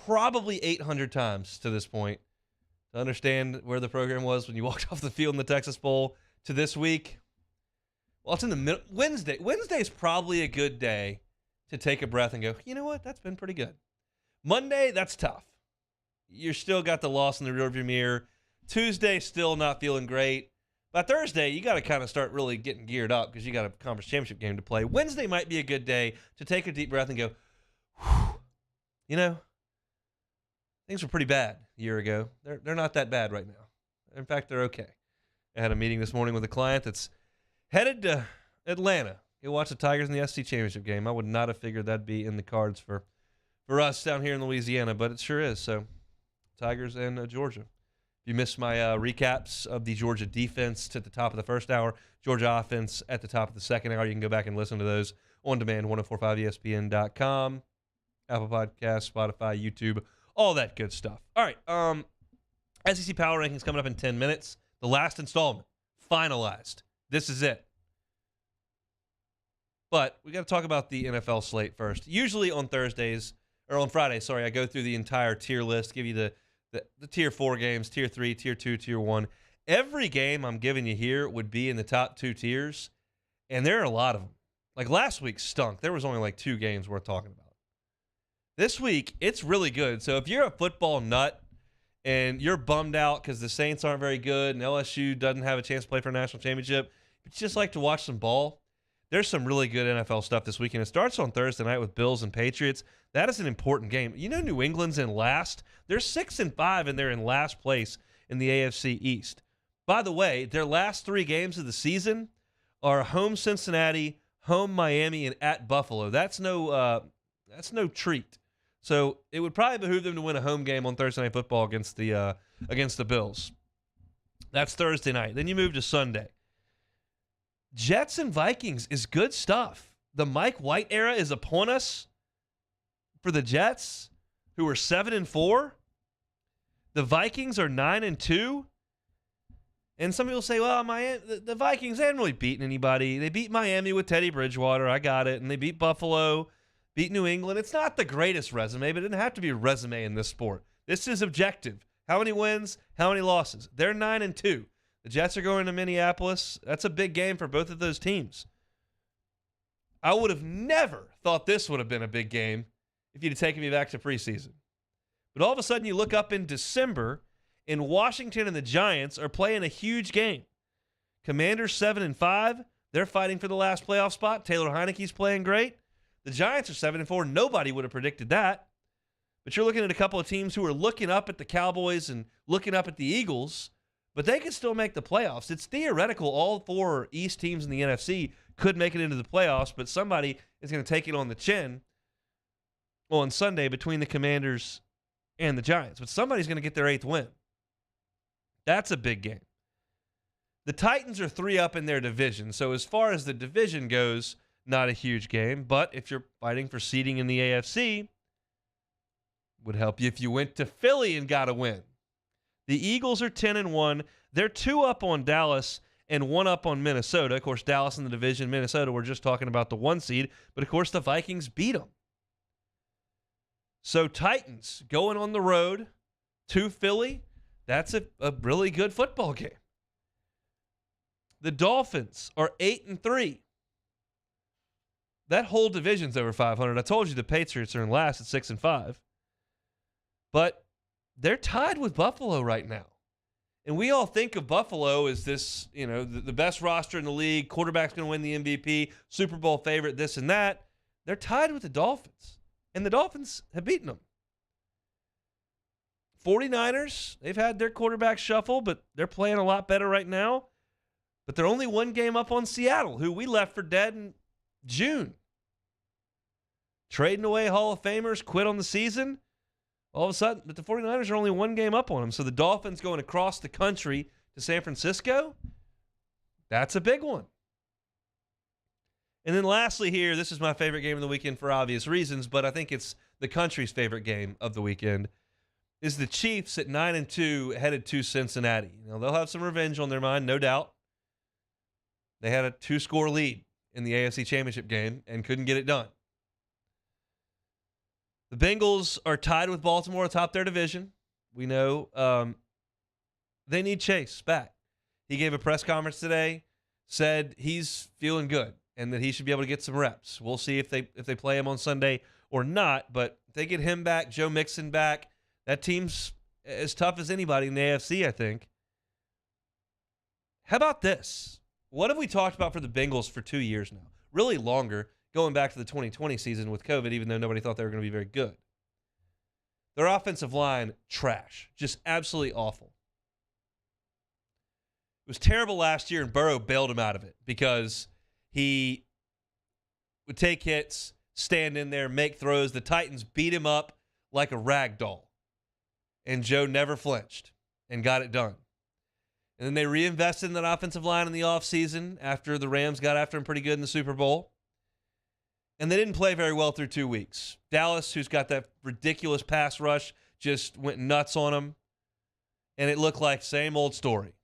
Speaker 2: probably 800 times to this point, to understand where the program was when you walked off the field in the Texas Bowl to this week. Well, it's in the middle. Wednesday. Wednesday's probably a good day to take a breath and go, you know what? That's been pretty good. Monday, that's tough. You're still got the loss in the rearview mirror. Tuesday, still not feeling great. By Thursday, you got to kind of start really getting geared up because you got a conference championship game to play. Wednesday might be a good day to take a deep breath and go, whew, you know, things were pretty bad a year ago. They're not that bad right now. In fact, they're okay. I had a meeting this morning with a client that's headed to Atlanta. He'll watch the Tigers in the SC Championship game. I would not have figured that'd be in the cards for us down here in Louisiana, but it sure is. So, Tigers and Georgia. If you missed my recaps of the Georgia defense at the top of the first hour, Georgia offense at the top of the second hour, you can go back and listen to those on demand, 1045ESPN.com, Apple Podcasts, Spotify, YouTube, all that good stuff. All right, SEC Power Rankings coming up in 10 minutes. The last installment, finalized. This is it. But we got to talk about the NFL slate first. Usually on Fridays, I go through the entire tier list, give you the tier 4 games, tier 3, tier 2, tier 1. Every game I'm giving you here would be in the top 2 tiers, and there are a lot of them. Like last week stunk. There was only like 2 games worth talking about. This week, it's really good. So if you're a football nut and you're bummed out because the Saints aren't very good and LSU doesn't have a chance to play for a national championship, but you just like to watch some ball, there's some really good NFL stuff this weekend. It starts on Thursday night with Bills and Patriots. That is an important game. You know New England's in last. They're 6-5, and they're in last place in the AFC East. By the way, their last 3 games of the season are home Cincinnati, home Miami, and at Buffalo. That's no treat. So it would probably behoove them to win a home game on Thursday Night Football against the Bills. That's Thursday night. Then you move to Sunday. Jets and Vikings is good stuff. The Mike White era is upon us for the Jets, who are 7-4. The Vikings are 9-2. And some people say, well, the Vikings haven't really beaten anybody. They beat Miami with Teddy Bridgewater. I got it. And they beat Buffalo, beat New England. It's not the greatest resume, but it didn't have to be a resume in this sport. This is objective. How many wins? How many losses? They're 9-2. The Jets are going to Minneapolis. That's a big game for both of those teams. I would have never thought this would have been a big game if you'd have taken me back to preseason. But all of a sudden you look up in December and Washington and the Giants are playing a huge game. Commanders 7-5. They're fighting for the last playoff spot. Taylor Heineke's playing great. The Giants are 7-4. Nobody would have predicted that. But you're looking at a couple of teams who are looking up at the Cowboys and looking up at the Eagles, but they can still make the playoffs. It's theoretical. All 4 East teams in the NFC could make it into the playoffs, but somebody is going to take it on the chin on Sunday between the Commanders and the Giants. But somebody's going to get their 8th win. That's a big game. The Titans are 3 up in their division, so as far as the division goes, not a huge game. But if you're fighting for seeding in the AFC, would help you if you went to Philly and got a win. The Eagles are 10-1. They're 2 up on Dallas and 1 up on Minnesota. Of course, Dallas in the division, Minnesota, we're just talking about the 1 seed. But, of course, the Vikings beat them. So, Titans going on the road to Philly, that's a really good football game. The Dolphins are 8-3. That whole division's over 500. I told you the Patriots are in last at 6-5. But they're tied with Buffalo right now. And we all think of Buffalo as this, the best roster in the league, quarterback's going to win the MVP, Super Bowl favorite, this and that. They're tied with the Dolphins. And the Dolphins have beaten them. 49ers, they've had their quarterback shuffle, but they're playing a lot better right now. But they're only 1 game up on Seattle, who we left for dead in June. Trading away Hall of Famers, quit on the season. All of a sudden, but the 49ers are only 1 game up on them. So the Dolphins going across the country to San Francisco, that's a big one. And then lastly here, this is my favorite game of the weekend for obvious reasons, but I think it's the country's favorite game of the weekend, is the Chiefs at 9-2 headed to Cincinnati. Now, they'll have some revenge on their mind, no doubt. They had a 2-score lead in the AFC Championship game and couldn't get it done. The Bengals are tied with Baltimore atop their division. We know they need Chase back. He gave a press conference today, said he's feeling good and that he should be able to get some reps. We'll see if they play him on Sunday or not, but if they get him back, Joe Mixon back, that team's as tough as anybody in the AFC, I think. How about this? What have we talked about for the Bengals for 2 years now? Really longer, going back to the 2020 season with COVID, even though nobody thought they were going to be very good. Their offensive line, trash. Just absolutely awful. was terrible last year, and Burrow bailed him out of it because he would take hits, stand in there, make throws. The Titans beat him up like a rag doll, and Joe never flinched and got it done. And then they reinvested in that offensive line in the offseason after the Rams got after him pretty good in the Super Bowl. And they didn't play very well through 2 weeks. Dallas, who's got that ridiculous pass rush, just went nuts on him. And it looked like same old story.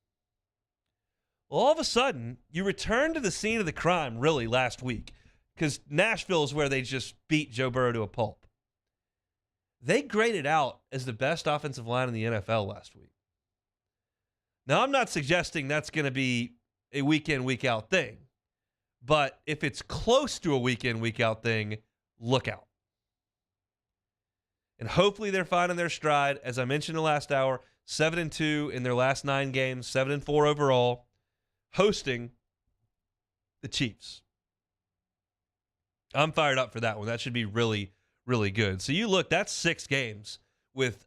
Speaker 2: Well, all of a sudden, you return to the scene of the crime, really, last week. Because Nashville is where they just beat Joe Burrow to a pulp. They graded out as the best offensive line in the NFL last week. Now, I'm not suggesting that's going to be a week-in, week-out thing. But if it's close to a week-in, week-out thing, look out. And hopefully they're finding their stride. As I mentioned in the last hour, 7-2 in their last 9 games, 7-4 overall, hosting the Chiefs. I'm fired up for that one. That should be really, really good. So you look, that's 6 games with,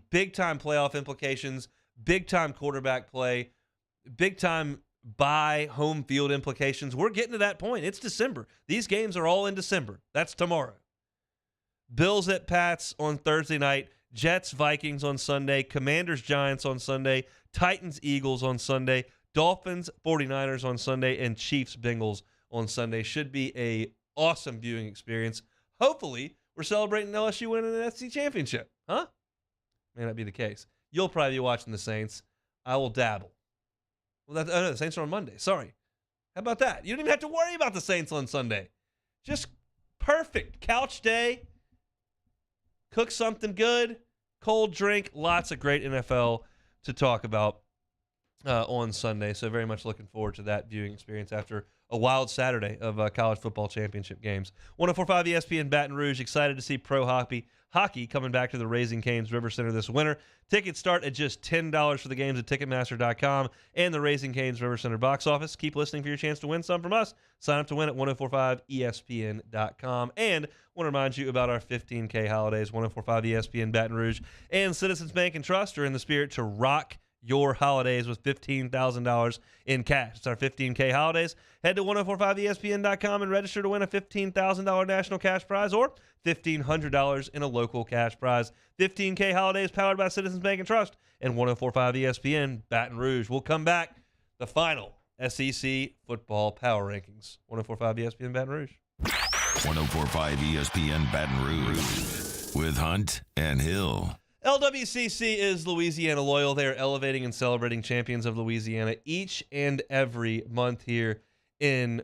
Speaker 2: big-time playoff implications, big-time quarterback play, big-time bye home field implications. We're getting to that point. It's December. These games are all in December. That's tomorrow. Bills at Pats on Thursday night. Jets, Vikings on Sunday. Commanders, Giants on Sunday. Titans, Eagles on Sunday. Dolphins, 49ers on Sunday. And Chiefs, Bengals on Sunday. Should be a awesome viewing experience. Hopefully, we're celebrating LSU winning an SEC championship. Huh? May not be the case. You'll probably be watching the Saints. I will dabble. Well, no, the Saints are on Monday. Sorry. How about that? You don't even have to worry about the Saints on Sunday. Just perfect couch day. Cook something good. Cold drink. Lots of great NFL to talk about on Sunday. So very much looking forward to that viewing experience after a wild Saturday of college football championship games. 104.5 ESPN Baton Rouge. Excited to see pro hockey coming back to the Raising Cane's River Center this winter. Tickets start at just $10 for the games at Ticketmaster.com and the Raising Cane's River Center box office. Keep listening for your chance to win some from us. Sign up to win at 1045ESPN.com. And want to remind you about our 15K holidays. 1045 ESPN Baton Rouge and Citizens Bank and Trust are in the spirit to rock your holidays with $15,000 in cash. It's our 15K holidays. Head to 1045ESPN.com and register to win a $15,000 national cash prize or $1,500 in a local cash prize. 15K holidays powered by Citizens Bank and Trust and 1045 ESPN Baton Rouge. We'll come back. The final SEC football power rankings. 1045 ESPN Baton Rouge.
Speaker 1: 1045 ESPN Baton Rouge with Hunt and Hill.
Speaker 2: LWCC is Louisiana Loyal. They are elevating and celebrating champions of Louisiana each and every month here on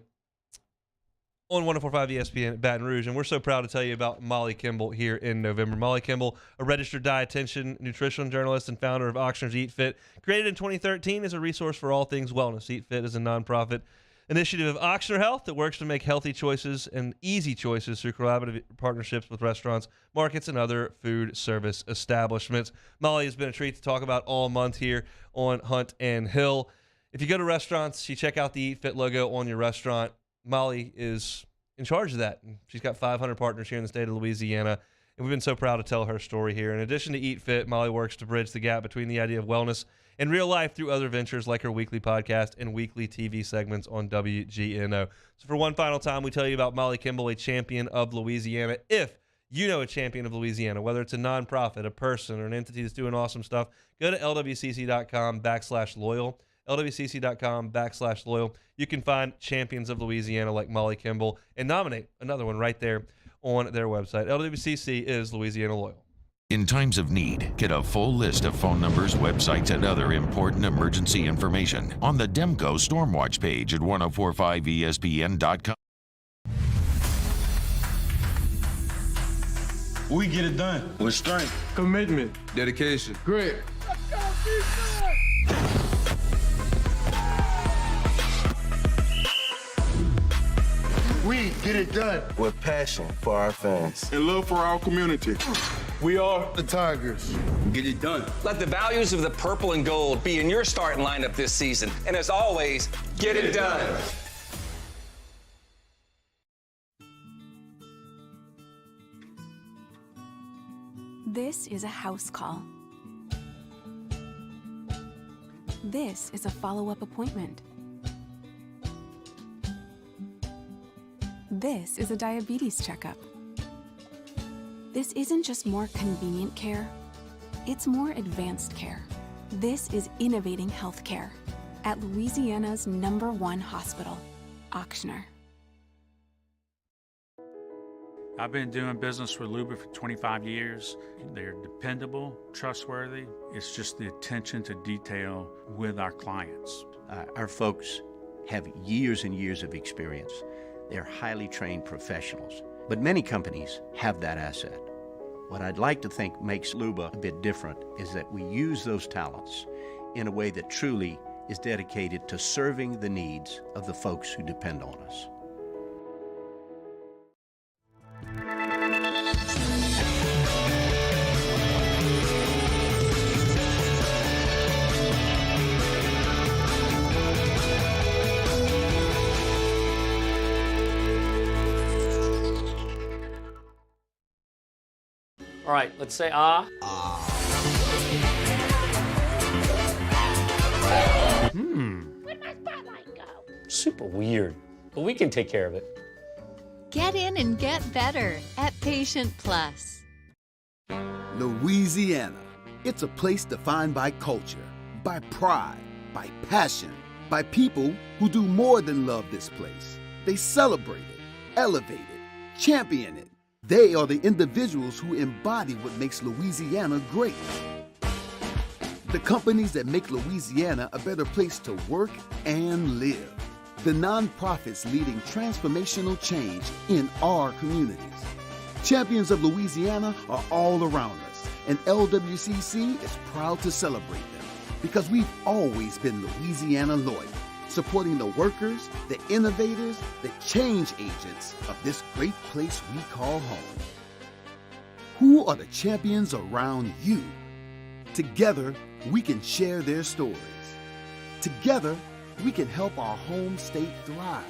Speaker 2: 1045 ESPN Baton Rouge. And we're so proud to tell you about Molly Kimball here in November. Molly Kimball, a registered dietitian, nutrition journalist, and founder of Auctioneer's Eat Fit, created in 2013 as a resource for all things wellness. Eat Fit is a nonprofit initiative of Auctioneer Health that works to make healthy choices and easy choices through collaborative partnerships with restaurants, markets, and other food service establishments. Molly has been a treat to talk about all month here on Hunt and Hill. If you go to restaurants, you check out the Eat Fit logo on your restaurant. Molly is in charge of that. She's got 500 partners here in the state of Louisiana, and we've been so proud to tell her story here. In addition to Eat Fit, Molly works to bridge the gap between the idea of wellness and real life through other ventures like her weekly podcast and weekly TV segments on WGNO. So for one final time, we tell you about Molly Kimball, a champion of Louisiana. If you know a champion of Louisiana, whether it's a nonprofit, a person, or an entity that's doing awesome stuff, go to lwcc.com/loyal. lwcc.com/loyal. You can find champions of Louisiana like Molly Kimball and nominate another one right there on their website. LWCC is Louisiana Loyal.
Speaker 1: In times of need, get a full list of phone numbers, websites, and other important emergency information on the Demco Stormwatch page at 1045ESPN.com.
Speaker 10: We get it done with strength, commitment, dedication, grit.
Speaker 21: We get it done with passion for our fans
Speaker 10: and love for our community. We are the Tigers. Get it done.
Speaker 11: Let the values of the purple and gold be in your starting lineup this season. And as always, get it done.
Speaker 12: This is a house call.
Speaker 3: This is a follow-up appointment. This is a diabetes checkup. This isn't just more convenient care, it's more advanced care. This is innovating healthcare at Louisiana's #1 hospital, Ochsner.
Speaker 6: I've been doing business with Luba for 25 years. They're dependable, trustworthy. It's just the attention to detail with our clients.
Speaker 7: Our folks have years and years of experience. They're highly trained professionals, but many companies have that asset. What I'd like to think makes Luba a bit different is that we use those talents in a way that truly is dedicated to serving the needs of the folks who depend on us.
Speaker 13: All right, let's say ah.
Speaker 18: Where'd my spotlight go?
Speaker 13: Super weird, but we can take care of it.
Speaker 19: Get in and get better at Patient Plus.
Speaker 10: Louisiana. It's a place defined by culture, by pride, by passion, by people who do more than love this place. They celebrate it, elevate it, champion it. They are the individuals who embody what makes Louisiana great. The companies that make Louisiana a better place to work and live. The nonprofits leading transformational change in our communities. Champions of Louisiana are all around us, and LWCC is proud to celebrate them because we've always been Louisiana loyal, supporting the workers, the innovators, the change agents of this great place we call home. Who are the champions around you? Together, we can share their stories. Together, we can help our home state thrive.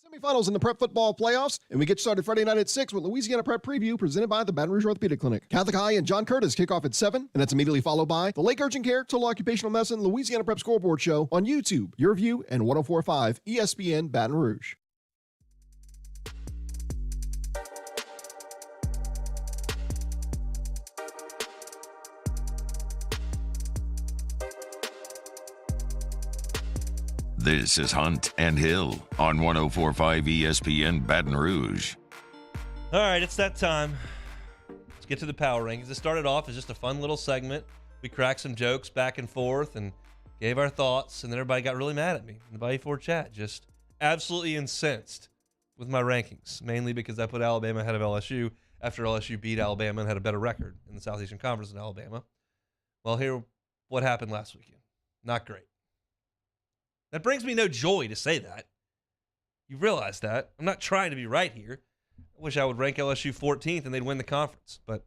Speaker 12: Semifinals in the Prep Football Playoffs, and we get started Friday night at 6 with Louisiana Prep Preview presented by the Baton Rouge Orthopedic Clinic. Catholic High and John Curtis kick off at 7, and that's immediately followed by the Lake Urgent Care Total Occupational Medicine Louisiana Prep Scoreboard Show on YouTube, Your View, and 104.5 ESPN Baton Rouge.
Speaker 1: This is Hunt and Hill on 104.5 ESPN Baton Rouge.
Speaker 2: All right, it's that time. Let's get to the power rankings. It started off as just a fun little segment. We cracked some jokes back and forth and gave our thoughts, and then everybody got really mad at me in the Bayou 4 chat. Just absolutely incensed with my rankings, mainly because I put Alabama ahead of LSU after LSU beat Alabama and had a better record in the Southeastern Conference than Alabama. Well, here, what happened last weekend. Not great. That brings me no joy to say that. You realize that. I'm not trying to be right here. I wish I would rank LSU 14th and they'd win the conference, but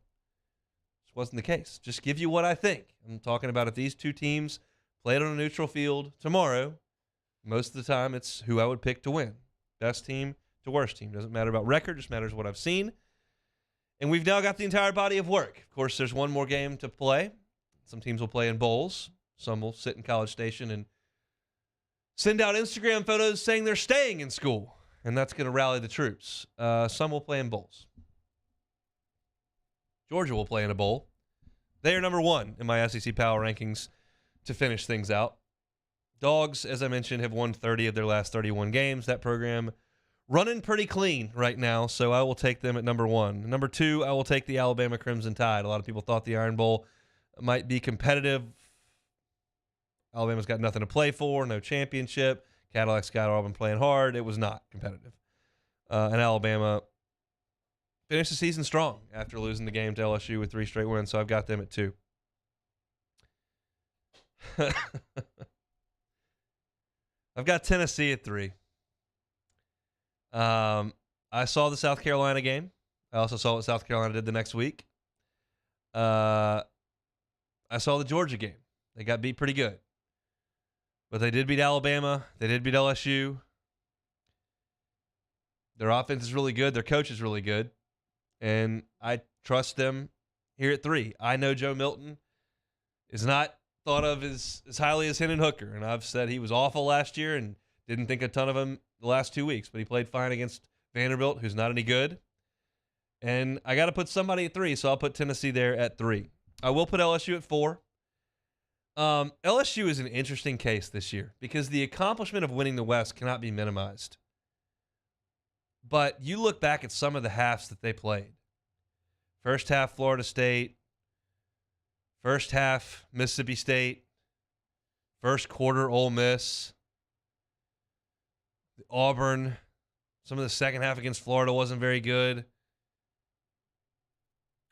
Speaker 2: this wasn't the case. Just give you what I think. I'm talking about if these two teams played on a neutral field tomorrow, most of the time it's who I would pick to win. Best team to worst team. Doesn't matter about record, just matters what I've seen. And we've now got the entire body of work. Of course, there's one more game to play. Some teams will play in bowls. Some will sit in College Station and send out Instagram photos saying they're staying in school, and that's going to rally the troops. Some will play in bowls. Georgia will play in a bowl. They are number 1 in my SEC power rankings to finish things out. Dogs, as I mentioned, have won 30 of their last 31 games. That program running pretty clean right now, so I will take them at number 1. Number 2, I will take the Alabama Crimson Tide. A lot of people thought the Iron Bowl might be competitive. Alabama's got nothing to play for, no championship. Cadillac's got all been playing hard. It was not competitive. And Alabama finished the season strong after losing the game to LSU with 3 straight wins, so I've got them at 2. I've got Tennessee at 3. I saw the South Carolina game. I also saw what South Carolina did the next week. I saw the Georgia game. They got beat pretty good. But they did beat Alabama. They did beat LSU. Their offense is really good. Their coach is really good. And I trust them here at 3. I know Joe Milton is not thought of as highly as Hendon Hooker, and I've said he was awful last year and didn't think a ton of him the last 2 weeks, but he played fine against Vanderbilt, who's not any good. And I got to put somebody at 3, so I'll put Tennessee there at 3. I will put LSU at 4. LSU is an interesting case this year because the accomplishment of winning the West cannot be minimized. But you look back at some of the halves that they played. First half, Florida State. First half, Mississippi State. First quarter, Ole Miss. Auburn. Some of the second half against Florida wasn't very good.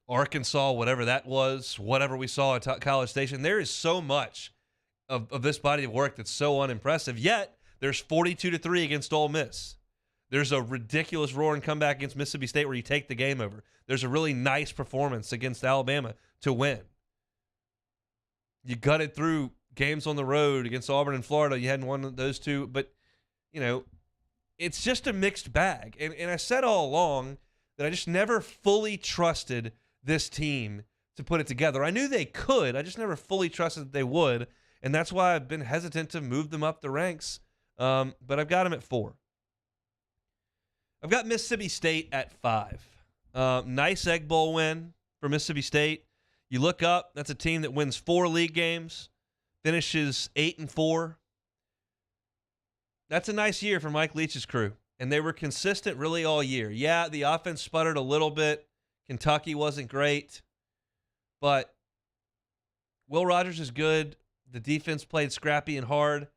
Speaker 2: Arkansas, whatever that was, whatever we saw at College Station. There is so much of this body of work that's so unimpressive, yet there's 42-3 against Ole Miss. There's a ridiculous roaring comeback against Mississippi State where you take the game over. There's a really nice performance against Alabama to win. You gutted through games on the road against Auburn and Florida. You hadn't won those two, but, you know, it's just a mixed bag. And I said all along that I just never fully trusted this team to put it together. I knew they could. I just never fully trusted that they would, and that's why I've been hesitant to move them up the ranks. But I've got them at 4. I've got Mississippi State at 5. Nice Egg Bowl win for Mississippi State. You look up, that's a team that wins 4 league games, finishes 8-4. That's a nice year for Mike Leach's crew, and they were consistent really all year. Yeah, the offense sputtered a little bit. Kentucky wasn't great, but Will Rogers is good. The defense played scrappy and hard,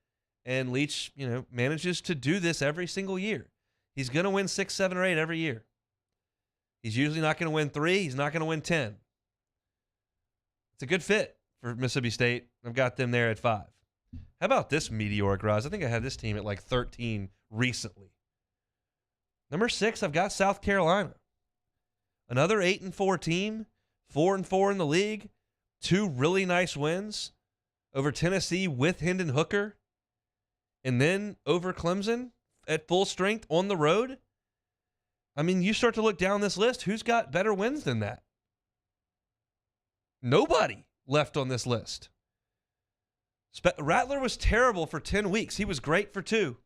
Speaker 2: and Leach, manages to do this every single year. He's going to win 6, 7, or 8 every year. He's usually not going to win 3. He's not going to win 10. It's a good fit for Mississippi State. I've got them there at 5. How about this meteoric rise? I think I had this team at like 13 recently. Number 6, I've got South Carolina. Another 8-4 team, 4-4 in the league, 2 really nice wins over Tennessee with Hendon Hooker, and then over Clemson at full strength on the road. I mean, you start to look down this list, who's got better wins than that? Nobody left on this list. Rattler was terrible for 10 weeks. He was great for 2.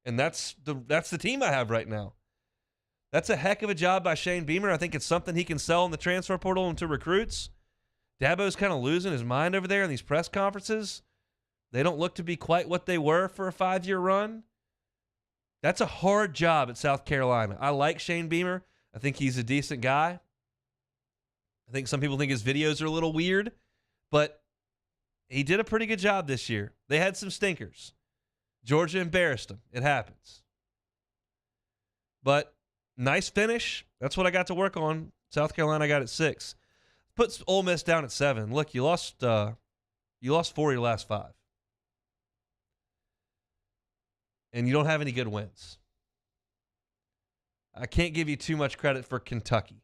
Speaker 2: And that's the team I have right now. That's a heck of a job by Shane Beamer. I think it's something he can sell in the transfer portal and to recruits. Dabo's kind of losing his mind over there in these press conferences. They don't look to be quite what they were for a 5-year run. That's a hard job at South Carolina. I like Shane Beamer. I think he's a decent guy. I think some people think his videos are a little weird, but he did a pretty good job this year. They had some stinkers. Georgia embarrassed them. It happens. But nice finish. That's what I got to work on. South Carolina I got at 6. Puts Ole Miss down at 7. Look, you lost 4 of your last 5. And you don't have any good wins. I can't give you too much credit for Kentucky.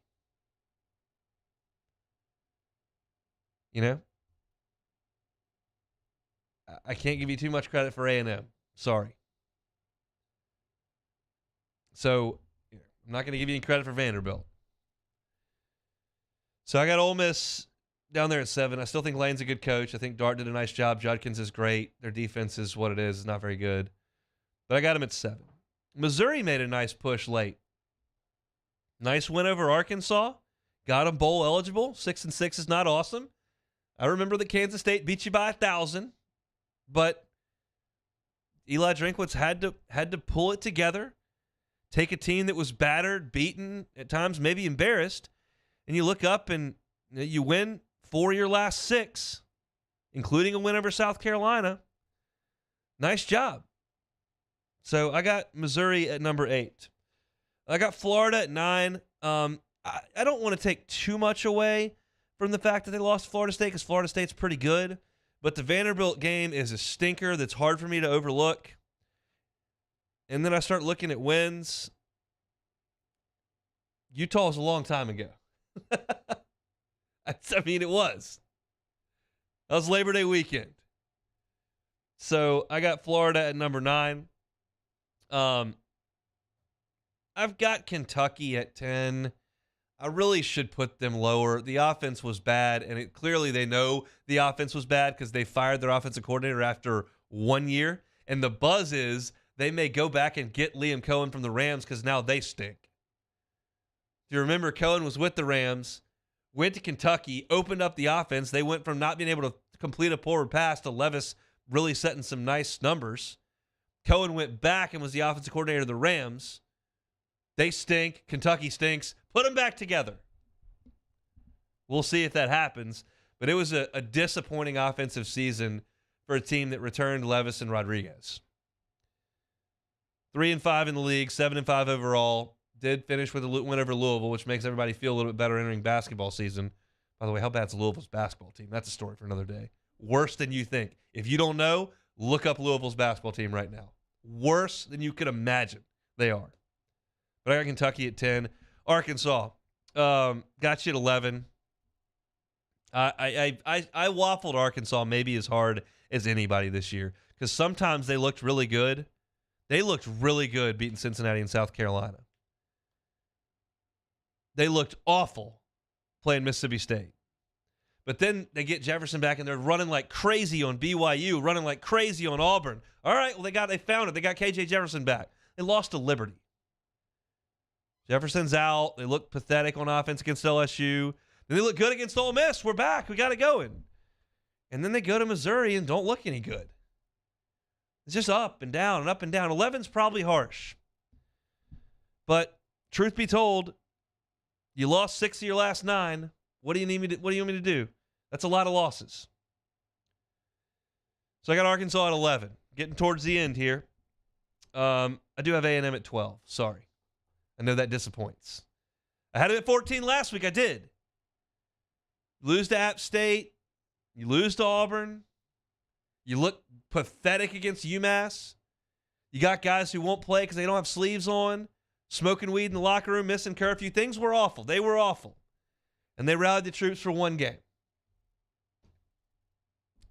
Speaker 2: I can't give you too much credit for A&M. Sorry. So, I'm not going to give you any credit for Vanderbilt. So, I got Ole Miss down there at 7. I still think Lane's a good coach. I think Dart did a nice job. Judkins is great. Their defense is what it is. It's not very good. But I got him at 7. Missouri made a nice push late. Nice win over Arkansas. Got them bowl eligible. 6-6 is not awesome. I remember that Kansas State beat you by 1,000. But Eli Drinkwitz had to pull it together, take a team that was battered, beaten, at times maybe embarrassed, and you look up and you win 4 of your last 6, including a win over South Carolina. Nice job. So I got Missouri at number 8. I got Florida at 9. I don't want to take too much away from the fact that they lost to Florida State because Florida State's pretty good. But the Vanderbilt game is a stinker that's hard for me to overlook. And then I start looking at wins. Utah was a long time ago. I mean, it was. That was Labor Day weekend. So I got Florida at number 9. I've got Kentucky at 10. I really should put them lower. The offense was bad, and clearly they know the offense was bad because they fired their offensive coordinator after 1 year. And the buzz is they may go back and get Liam Cohen from the Rams because now they stink. If you remember, Cohen was with the Rams, went to Kentucky, opened up the offense. They went from not being able to complete a forward pass to Levis really setting some nice numbers. Cohen went back and was the offensive coordinator of the Rams. They stink. Kentucky stinks. Put them back together. We'll see if that happens. But it was a disappointing offensive season for a team that returned Levis and Rodriguez. 3-5 in the league, 7-5 overall. Did finish with a win over Louisville, which makes everybody feel a little bit better entering basketball season. By the way, how bad's Louisville's basketball team? That's a story for another day. Worse than you think. If you don't know, look up Louisville's basketball team right now. Worse than you could imagine they are. But I got Kentucky at 10. Arkansas got you at 11. I waffled Arkansas maybe as hard as anybody this year because sometimes they looked really good. They looked really good beating Cincinnati and South Carolina. They looked awful playing Mississippi State. But then they get Jefferson back, and they're running like crazy on BYU, running like crazy on Auburn. All right, well, they found it. They got KJ Jefferson back. They lost to Liberty. Jefferson's out. They look pathetic on offense against LSU. Then they look good against Ole Miss. We're back. We got it going. And then they go to Missouri and don't look any good. It's just up and down and up and down. 11's probably harsh. But truth be told, you lost 6 of your last 9. What do you want me to do? That's a lot of losses. So I got Arkansas at 11. Getting towards the end here. I do have A&M at 12. Sorry. I know that disappoints. I had it at 14 last week. I did. Lose to App State. You lose to Auburn. You look pathetic against UMass. You got guys who won't play because they don't have sleeves on. Smoking weed in the locker room, missing curfew. Things were awful. They were awful. And they rallied the troops for one game.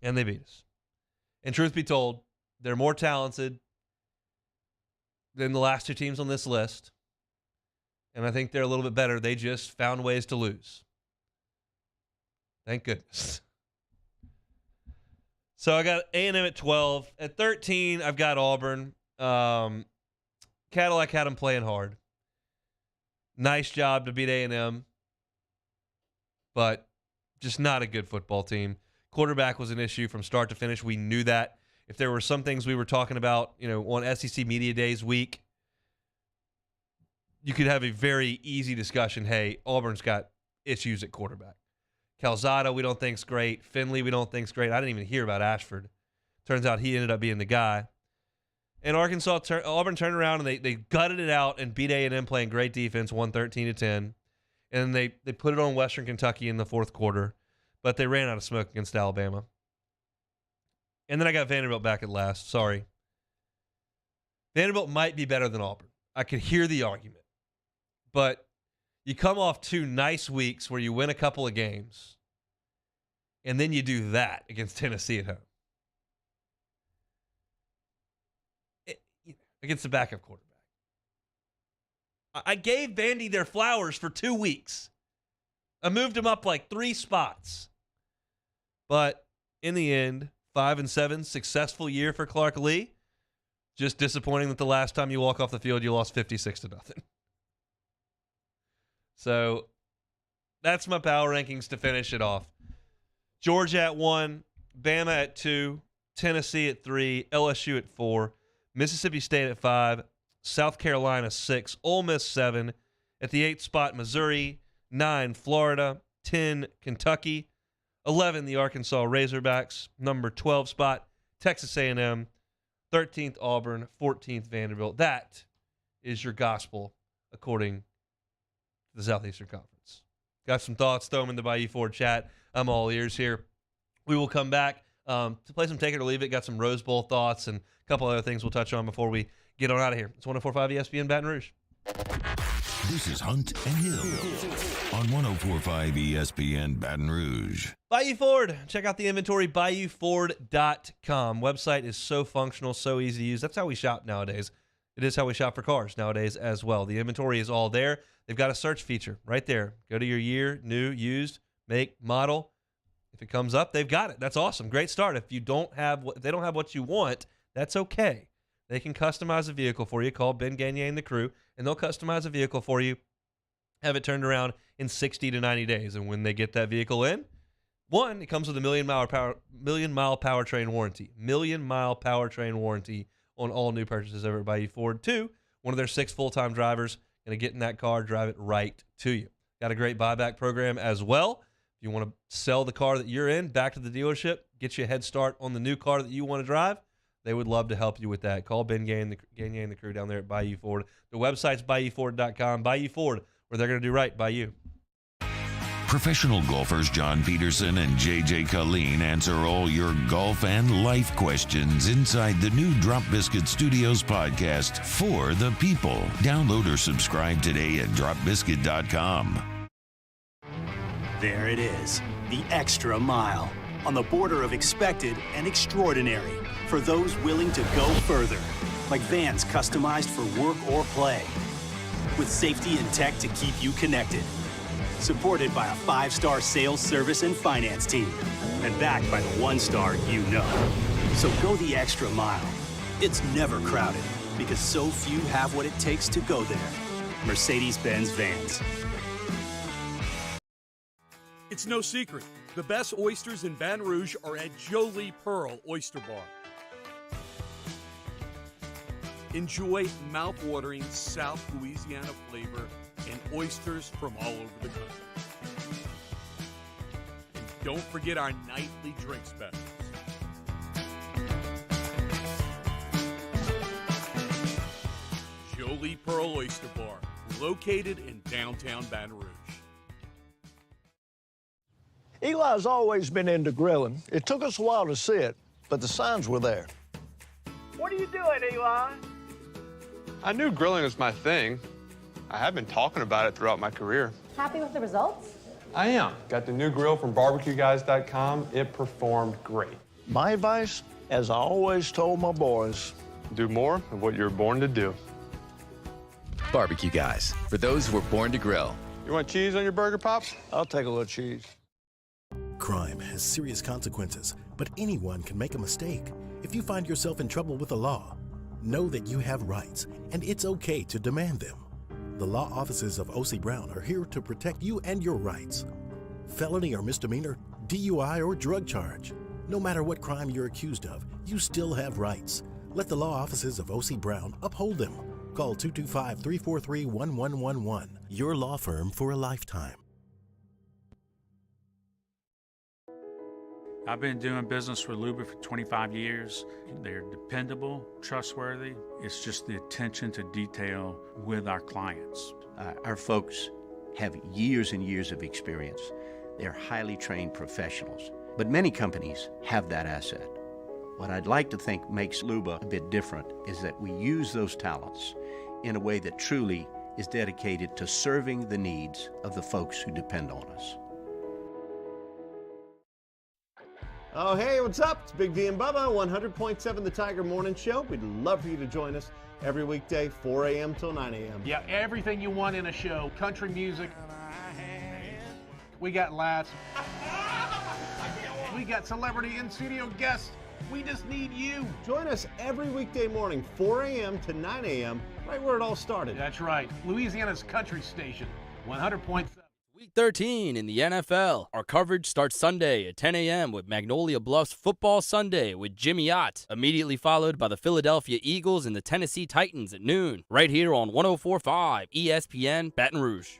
Speaker 2: And they beat us. And truth be told, they're more talented than the last 2 teams on this list. And I think they're a little bit better. They just found ways to lose. Thank goodness. So I got A&M at 12. At 13, I've got Auburn. Cadillac had them playing hard. Nice job to beat A&M. But just not a good football team. Quarterback was an issue from start to finish. We knew that. If there were some things we were talking about, on SEC Media Days week, you could have a very easy discussion. Hey, Auburn's got issues at quarterback. Calzada, we don't think's great. Finley, we don't think's great. I didn't even hear about Ashford. Turns out he ended up being the guy. And Auburn turned around and they gutted it out and beat A&M playing great defense, 113-10. And they put it on Western Kentucky in the fourth quarter, but they ran out of smoke against Alabama. And then I got Vanderbilt back at last. Sorry. Vanderbilt might be better than Auburn. I could hear the argument. But you come off 2 nice weeks where you win a couple of games, and then you do that against Tennessee at home. Against the backup quarterback. I gave Vandy their flowers for 2 weeks. I moved them up like 3 spots. But in the end, 5-7, successful year for Clark Lee. Just disappointing that the last time you walk off the field, you lost 56-0. So that's my power rankings to finish it off. Georgia at 1, Bama at 2, Tennessee at 3, LSU at 4, Mississippi State at 5, South Carolina 6, Ole Miss 7. At the 8th spot, Missouri, 9, Florida, 10, Kentucky, 11, the Arkansas Razorbacks, number 12 spot, Texas A&M, 13th Auburn, 14th Vanderbilt. That is your gospel according to the Southeastern Conference. Got some thoughts? Throw them in the Bayou Ford chat. I'm all ears here. We will come back to play some Take It or Leave It. Got some Rose Bowl thoughts and a couple other things we'll touch on before we get on out of here. It's 104.5 ESPN Baton Rouge.
Speaker 1: This is Hunt and Hill on 104.5 ESPN Baton Rouge.
Speaker 2: Bayou Ford. Check out the inventory, BayouFord.com. Website is so functional, so easy to use. That's how we shop nowadays. It is how we shop for cars nowadays as well. The inventory is all there. They've got a search feature right there. Go to your year, new, used, make, model. If it comes up, they've got it. That's awesome. Great start. If they don't have what you want, that's okay. They can customize a vehicle for you. Call Ben Gagne and the crew, and they'll customize a vehicle for you, have it turned around in 60 to 90 days. And when they get that vehicle in, it comes with a million mile powertrain warranty. Million-mile powertrain warranty on all new purchases over at Bayou Ford. 2, one of their 6 full-time drivers going to get in that car, drive it right to you. Got a great buyback program as well. If you want to sell the car that you're in back to the dealership, get you a head start on the new car that you want to drive, they would love to help you with that. Call Ben Gagne and the crew down there at Bayou Ford. The website's BayouFord.com. Bayou Ford, where they're going to do right by you.
Speaker 1: Professional golfers John Peterson and JJ Colleen answer all your golf and life questions inside the new Drop Biscuit Studios podcast for the people. Download or subscribe today at dropbiscuit.com.
Speaker 14: There it is, the extra mile, on the border of expected and extraordinary, for those willing to go further, like vans customized for work or play, with safety and tech to keep you connected. Supported by a 5-star sales, service, and finance team. And backed by the 1-star you know. So go the extra mile. It's never crowded, because so few have what it takes to go there. Mercedes-Benz Vans.
Speaker 15: It's no secret. The best oysters in Baton Rouge are at Jolie Pearl Oyster Bar. Enjoy mouth-watering South Louisiana flavor and oysters from all over the country. And don't forget our nightly drink specials. Jolie Pearl Oyster Bar, located in downtown Baton Rouge.
Speaker 16: Eli's always been into grilling. It took us a while to see it, but the signs were there.
Speaker 17: What are you doing, Eli?
Speaker 23: I knew grilling was my thing. I have been talking about it throughout my career.
Speaker 24: Happy with the results?
Speaker 23: I am. Got the new grill from barbecueguys.com. It performed great.
Speaker 16: My advice, as I always told my boys,
Speaker 23: do more of what you're born to do.
Speaker 25: Barbecue Guys, for those who were born to grill.
Speaker 23: You want cheese on your burger, Pops?
Speaker 16: I'll take a little cheese.
Speaker 27: Crime has serious consequences, but anyone can make a mistake. If you find yourself in trouble with the law, know that you have rights, and it's okay to demand them. The law offices of O.C. Brown are here to protect you and your rights. Felony or misdemeanor, DUI or drug charge. No matter what crime you're accused of, you still have rights. Let the law offices of O.C. Brown uphold them. Call 225-343-1111. Your law firm for a lifetime.
Speaker 6: I've been doing business with Luba for 25 years. They're dependable, trustworthy. It's just the attention to detail with our clients.
Speaker 7: Our folks have years and years of experience. They're highly trained professionals, but many companies have that asset. What I'd like to think makes Luba a bit different is that we use those talents in a way that truly is dedicated to serving the needs of the folks who depend on us.
Speaker 20: Oh, hey, what's up? It's Big D and Bubba, 100.7 The Tiger Morning Show. We'd love for you to join us every weekday, 4 a.m. till 9 a.m.
Speaker 26: Yeah, everything you want in a show. Country music. We got laughs. We got celebrity in-studio guests. We just need you.
Speaker 20: Join us every weekday morning, 4 a.m. to 9 a.m., right where it all started.
Speaker 26: That's right. Louisiana's country station, 100.7.
Speaker 28: Week 13 in the NFL. Our coverage starts Sunday at 10 a.m. with Magnolia Bluffs Football Sunday with Jimmy Ott, immediately followed by the Philadelphia Eagles and the Tennessee Titans at noon, right here on 104.5 ESPN Baton Rouge.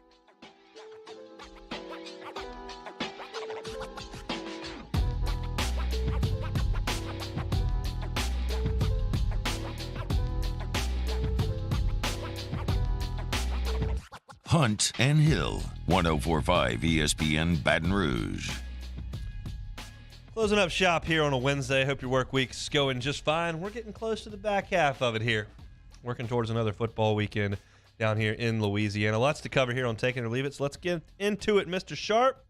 Speaker 1: Hunt and Hill, 104.5 ESPN Baton Rouge.
Speaker 2: Closing up shop here on a Wednesday. Hope your work week's going just fine. We're getting close to the back half of it here. Working towards another football weekend down here in Louisiana. Lots to cover here on Take It or Leave It, so let's get into it, Mr. Sharp.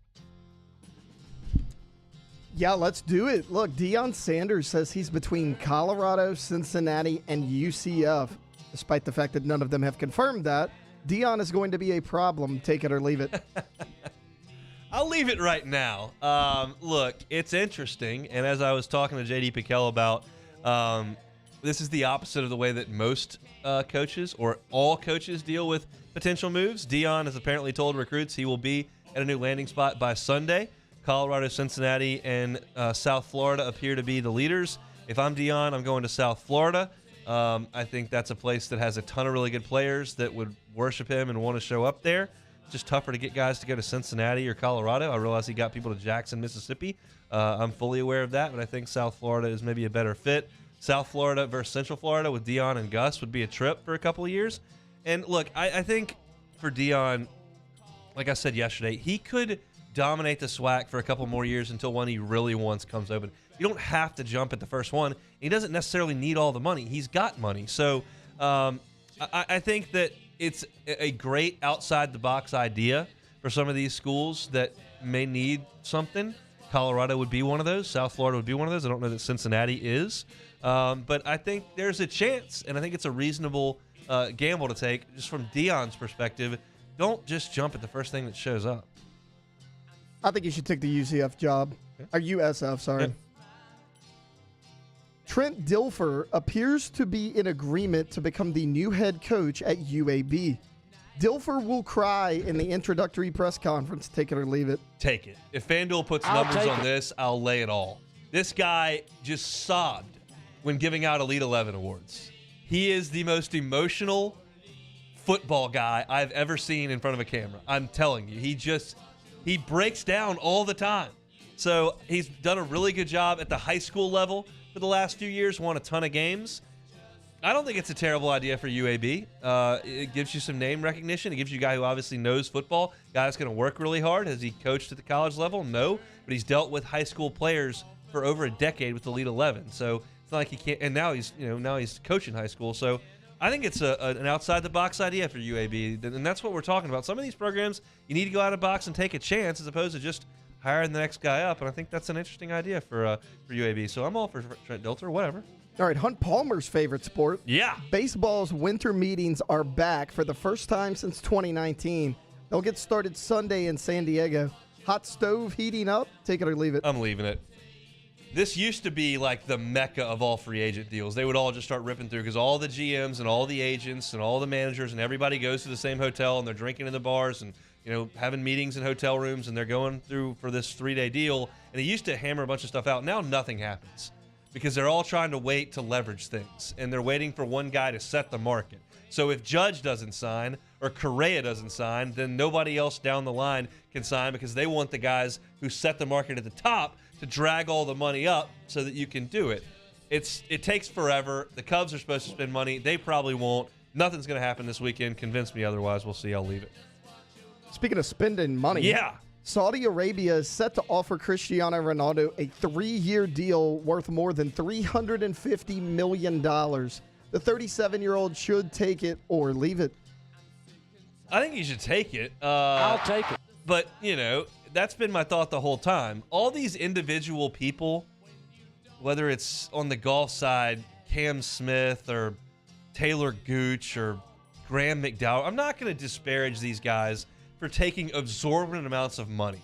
Speaker 29: Yeah, let's do it. Look, Deion Sanders says he's between Colorado, Cincinnati, and UCF. despite the fact that none of them have confirmed that. Deion is going to be a problem. Take it or leave it.
Speaker 2: I'll leave it right now. Look, it's interesting, and as I was talking to JD Pichell about, this is the opposite of the way that most coaches or all coaches deal with potential moves. Deion has apparently told recruits he will be at a new landing spot by Sunday. Colorado, Cincinnati, and South Florida appear to be the leaders. If I'm Deion, I'm going to South Florida. I think that's a place that has a ton of really good players that would worship him and want to show up there. It's just tougher to get guys to go to Cincinnati or Colorado. I realize he got people to Jackson, Mississippi. I'm fully aware of that, but I think South Florida is maybe a better fit. South Florida versus Central Florida with Deion and Gus would be a trip for a couple of years. And look, I think for Deion, like I said yesterday, he could dominate the SWAC for a couple more years until one he really wants comes open. You don't have to jump at the first one. He doesn't necessarily need all the money. He's got money. So I think that it's a great outside-the-box idea for some of these schools that may need something. Colorado would be one of those. South Florida would be one of those. I don't know that Cincinnati is. But I think there's a chance, and I think it's a reasonable gamble to take just from Deion's perspective. Don't just jump at the first thing that shows up.
Speaker 29: I think you should take the UCF job. Or USF, sorry.
Speaker 2: Yeah.
Speaker 29: Trent Dilfer appears to be in agreement to become the new head coach at UAB. Dilfer will cry in the introductory press conference. Take it or leave it.
Speaker 2: Take it. If FanDuel puts numbers on this, I'll lay it all. This guy just sobbed when giving out Elite 11 awards. He is the most emotional football guy I've ever seen in front of a camera. I'm telling you, he breaks down all the time. So he's done a really good job at the high school level for the last few years, won a ton of games. I don't think it's a terrible idea for UAB. It gives you some name recognition. It gives you a guy who obviously knows football, guy that's going to work really hard. Has he coached at the college level? No, but he's dealt with high school players for over a decade with Elite 11. So it's not like he can't. And now he's coaching high school. So I think it's an outside-the-box idea for UAB, and that's what we're talking about. Some of these programs, you need to go out of the box and take a chance as opposed to just hiring the next guy up, and I think that's an interesting idea for UAB. So I'm all for Trent Dilfer, whatever.
Speaker 29: All right, Hunt Palmer's favorite sport.
Speaker 2: Yeah.
Speaker 29: Baseball's winter meetings are back for the first time since 2019. They'll get started Sunday in San Diego. Hot stove heating up. Take it or leave it.
Speaker 2: I'm leaving it. This used to be like the mecca of all free agent deals. They would all just start ripping through because all the GMs and all the agents and all the managers and everybody goes to the same hotel and they're drinking in the bars and having meetings in hotel rooms and they're going through for this 3-day deal. And they used to hammer a bunch of stuff out. Now nothing happens because they're all trying to wait to leverage things and they're waiting for one guy to set the market. So if Judge doesn't sign or Correa doesn't sign, then nobody else down the line can sign because they want the guys who set the market at the top to drag all the money up so that you can do it. It takes forever. The Cubs are supposed to spend money. They probably won't. Nothing's going to happen this weekend. Convince me otherwise. We'll see. I'll leave it.
Speaker 29: Speaking of spending money,
Speaker 2: yeah,
Speaker 29: Saudi Arabia is set to offer Cristiano Ronaldo a 3-year deal worth more than $350 million. The 37-year-old should take it or leave it.
Speaker 2: I think he should take it.
Speaker 29: I'll take it.
Speaker 2: But, that's been my thought the whole time. All these individual people, whether it's on the golf side, Cam Smith or Taylor Gooch or Graham McDowell, I'm not going to disparage these guys for taking absorbent amounts of money.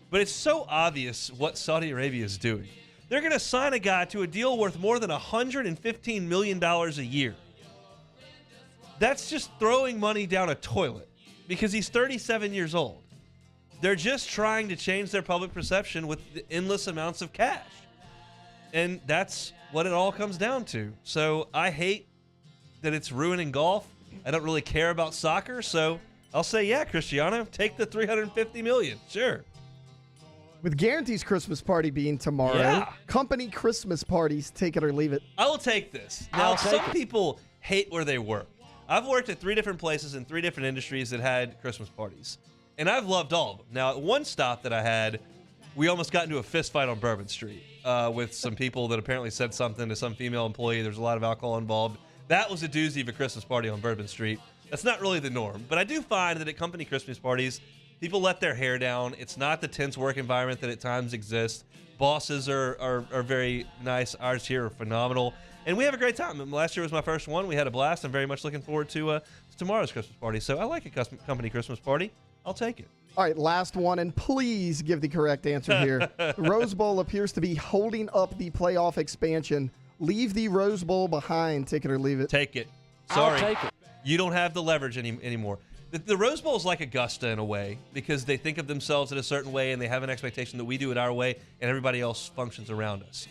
Speaker 2: But it's so obvious what Saudi Arabia is doing. They're going to sign a guy to a deal worth more than $115 million a year. That's just throwing money down a toilet because he's 37 years old. They're just trying to change their public perception with the endless amounts of cash. And that's what it all comes down to. So I hate that it's ruining golf. I don't really care about soccer, so I'll say, yeah, Cristiano, take the $350 million. Sure.
Speaker 29: With Guarantee's Christmas party being tomorrow, company Christmas parties, take it or leave it.
Speaker 2: I will take this. Now, some people hate where they work. I've worked at 3 different places in 3 different industries that had Christmas parties. And I've loved all of them. Now, at one stop that I had, we almost got into a fist fight on Bourbon Street with some people that apparently said something to some female employee. There's a lot of alcohol involved. That was a doozy of a Christmas party on Bourbon Street. That's not really the norm. But I do find that at company Christmas parties, people let their hair down. It's not the tense work environment that at times exists. Bosses are very nice. Ours here are phenomenal. And we have a great time. Last year was my first one. We had a blast. I'm very much looking forward to tomorrow's Christmas party. So I like a company Christmas party. I'll take it.
Speaker 29: All right, last one, and please give the correct answer here. The Rose Bowl appears to be holding up the playoff expansion. Leave the Rose Bowl behind. Take it or leave it.
Speaker 2: Take it. Sorry.
Speaker 13: I'll take it.
Speaker 2: You don't have the leverage anymore. The Rose Bowl is like Augusta in a way because they think of themselves in a certain way and they have an expectation that we do it our way and everybody else functions around us.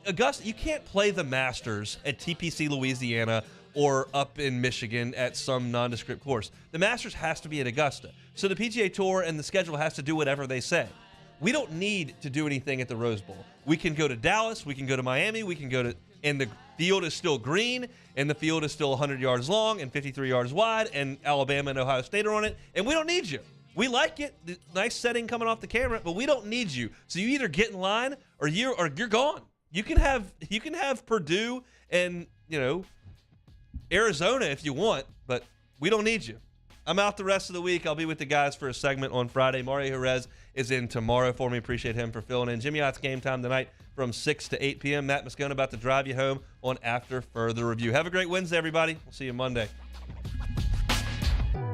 Speaker 2: Augusta, you can't play the Masters at TPC Louisiana or up in Michigan at some nondescript course. The Masters has to be at Augusta. So the PGA Tour and the schedule has to do whatever they say. We don't need to do anything at the Rose Bowl. We can go to Dallas, we can go to Miami, and the field is still green, and the field is still 100 yards long and 53 yards wide, and Alabama and Ohio State are on it, and we don't need you. We like it, the nice setting coming off the camera, but we don't need you. So you either get in line or you're gone. You can have Purdue and Arizona if you want, but we don't need you. I'm out the rest of the week. I'll be with the guys for a segment on Friday. Mario Jerez is in tomorrow for me. Appreciate him for filling in. Jimmy Ott's Game Time tonight from 6 to 8 p.m. Matt Moscone about to drive you home on After Further Review. Have a great Wednesday, everybody. We'll see you Monday.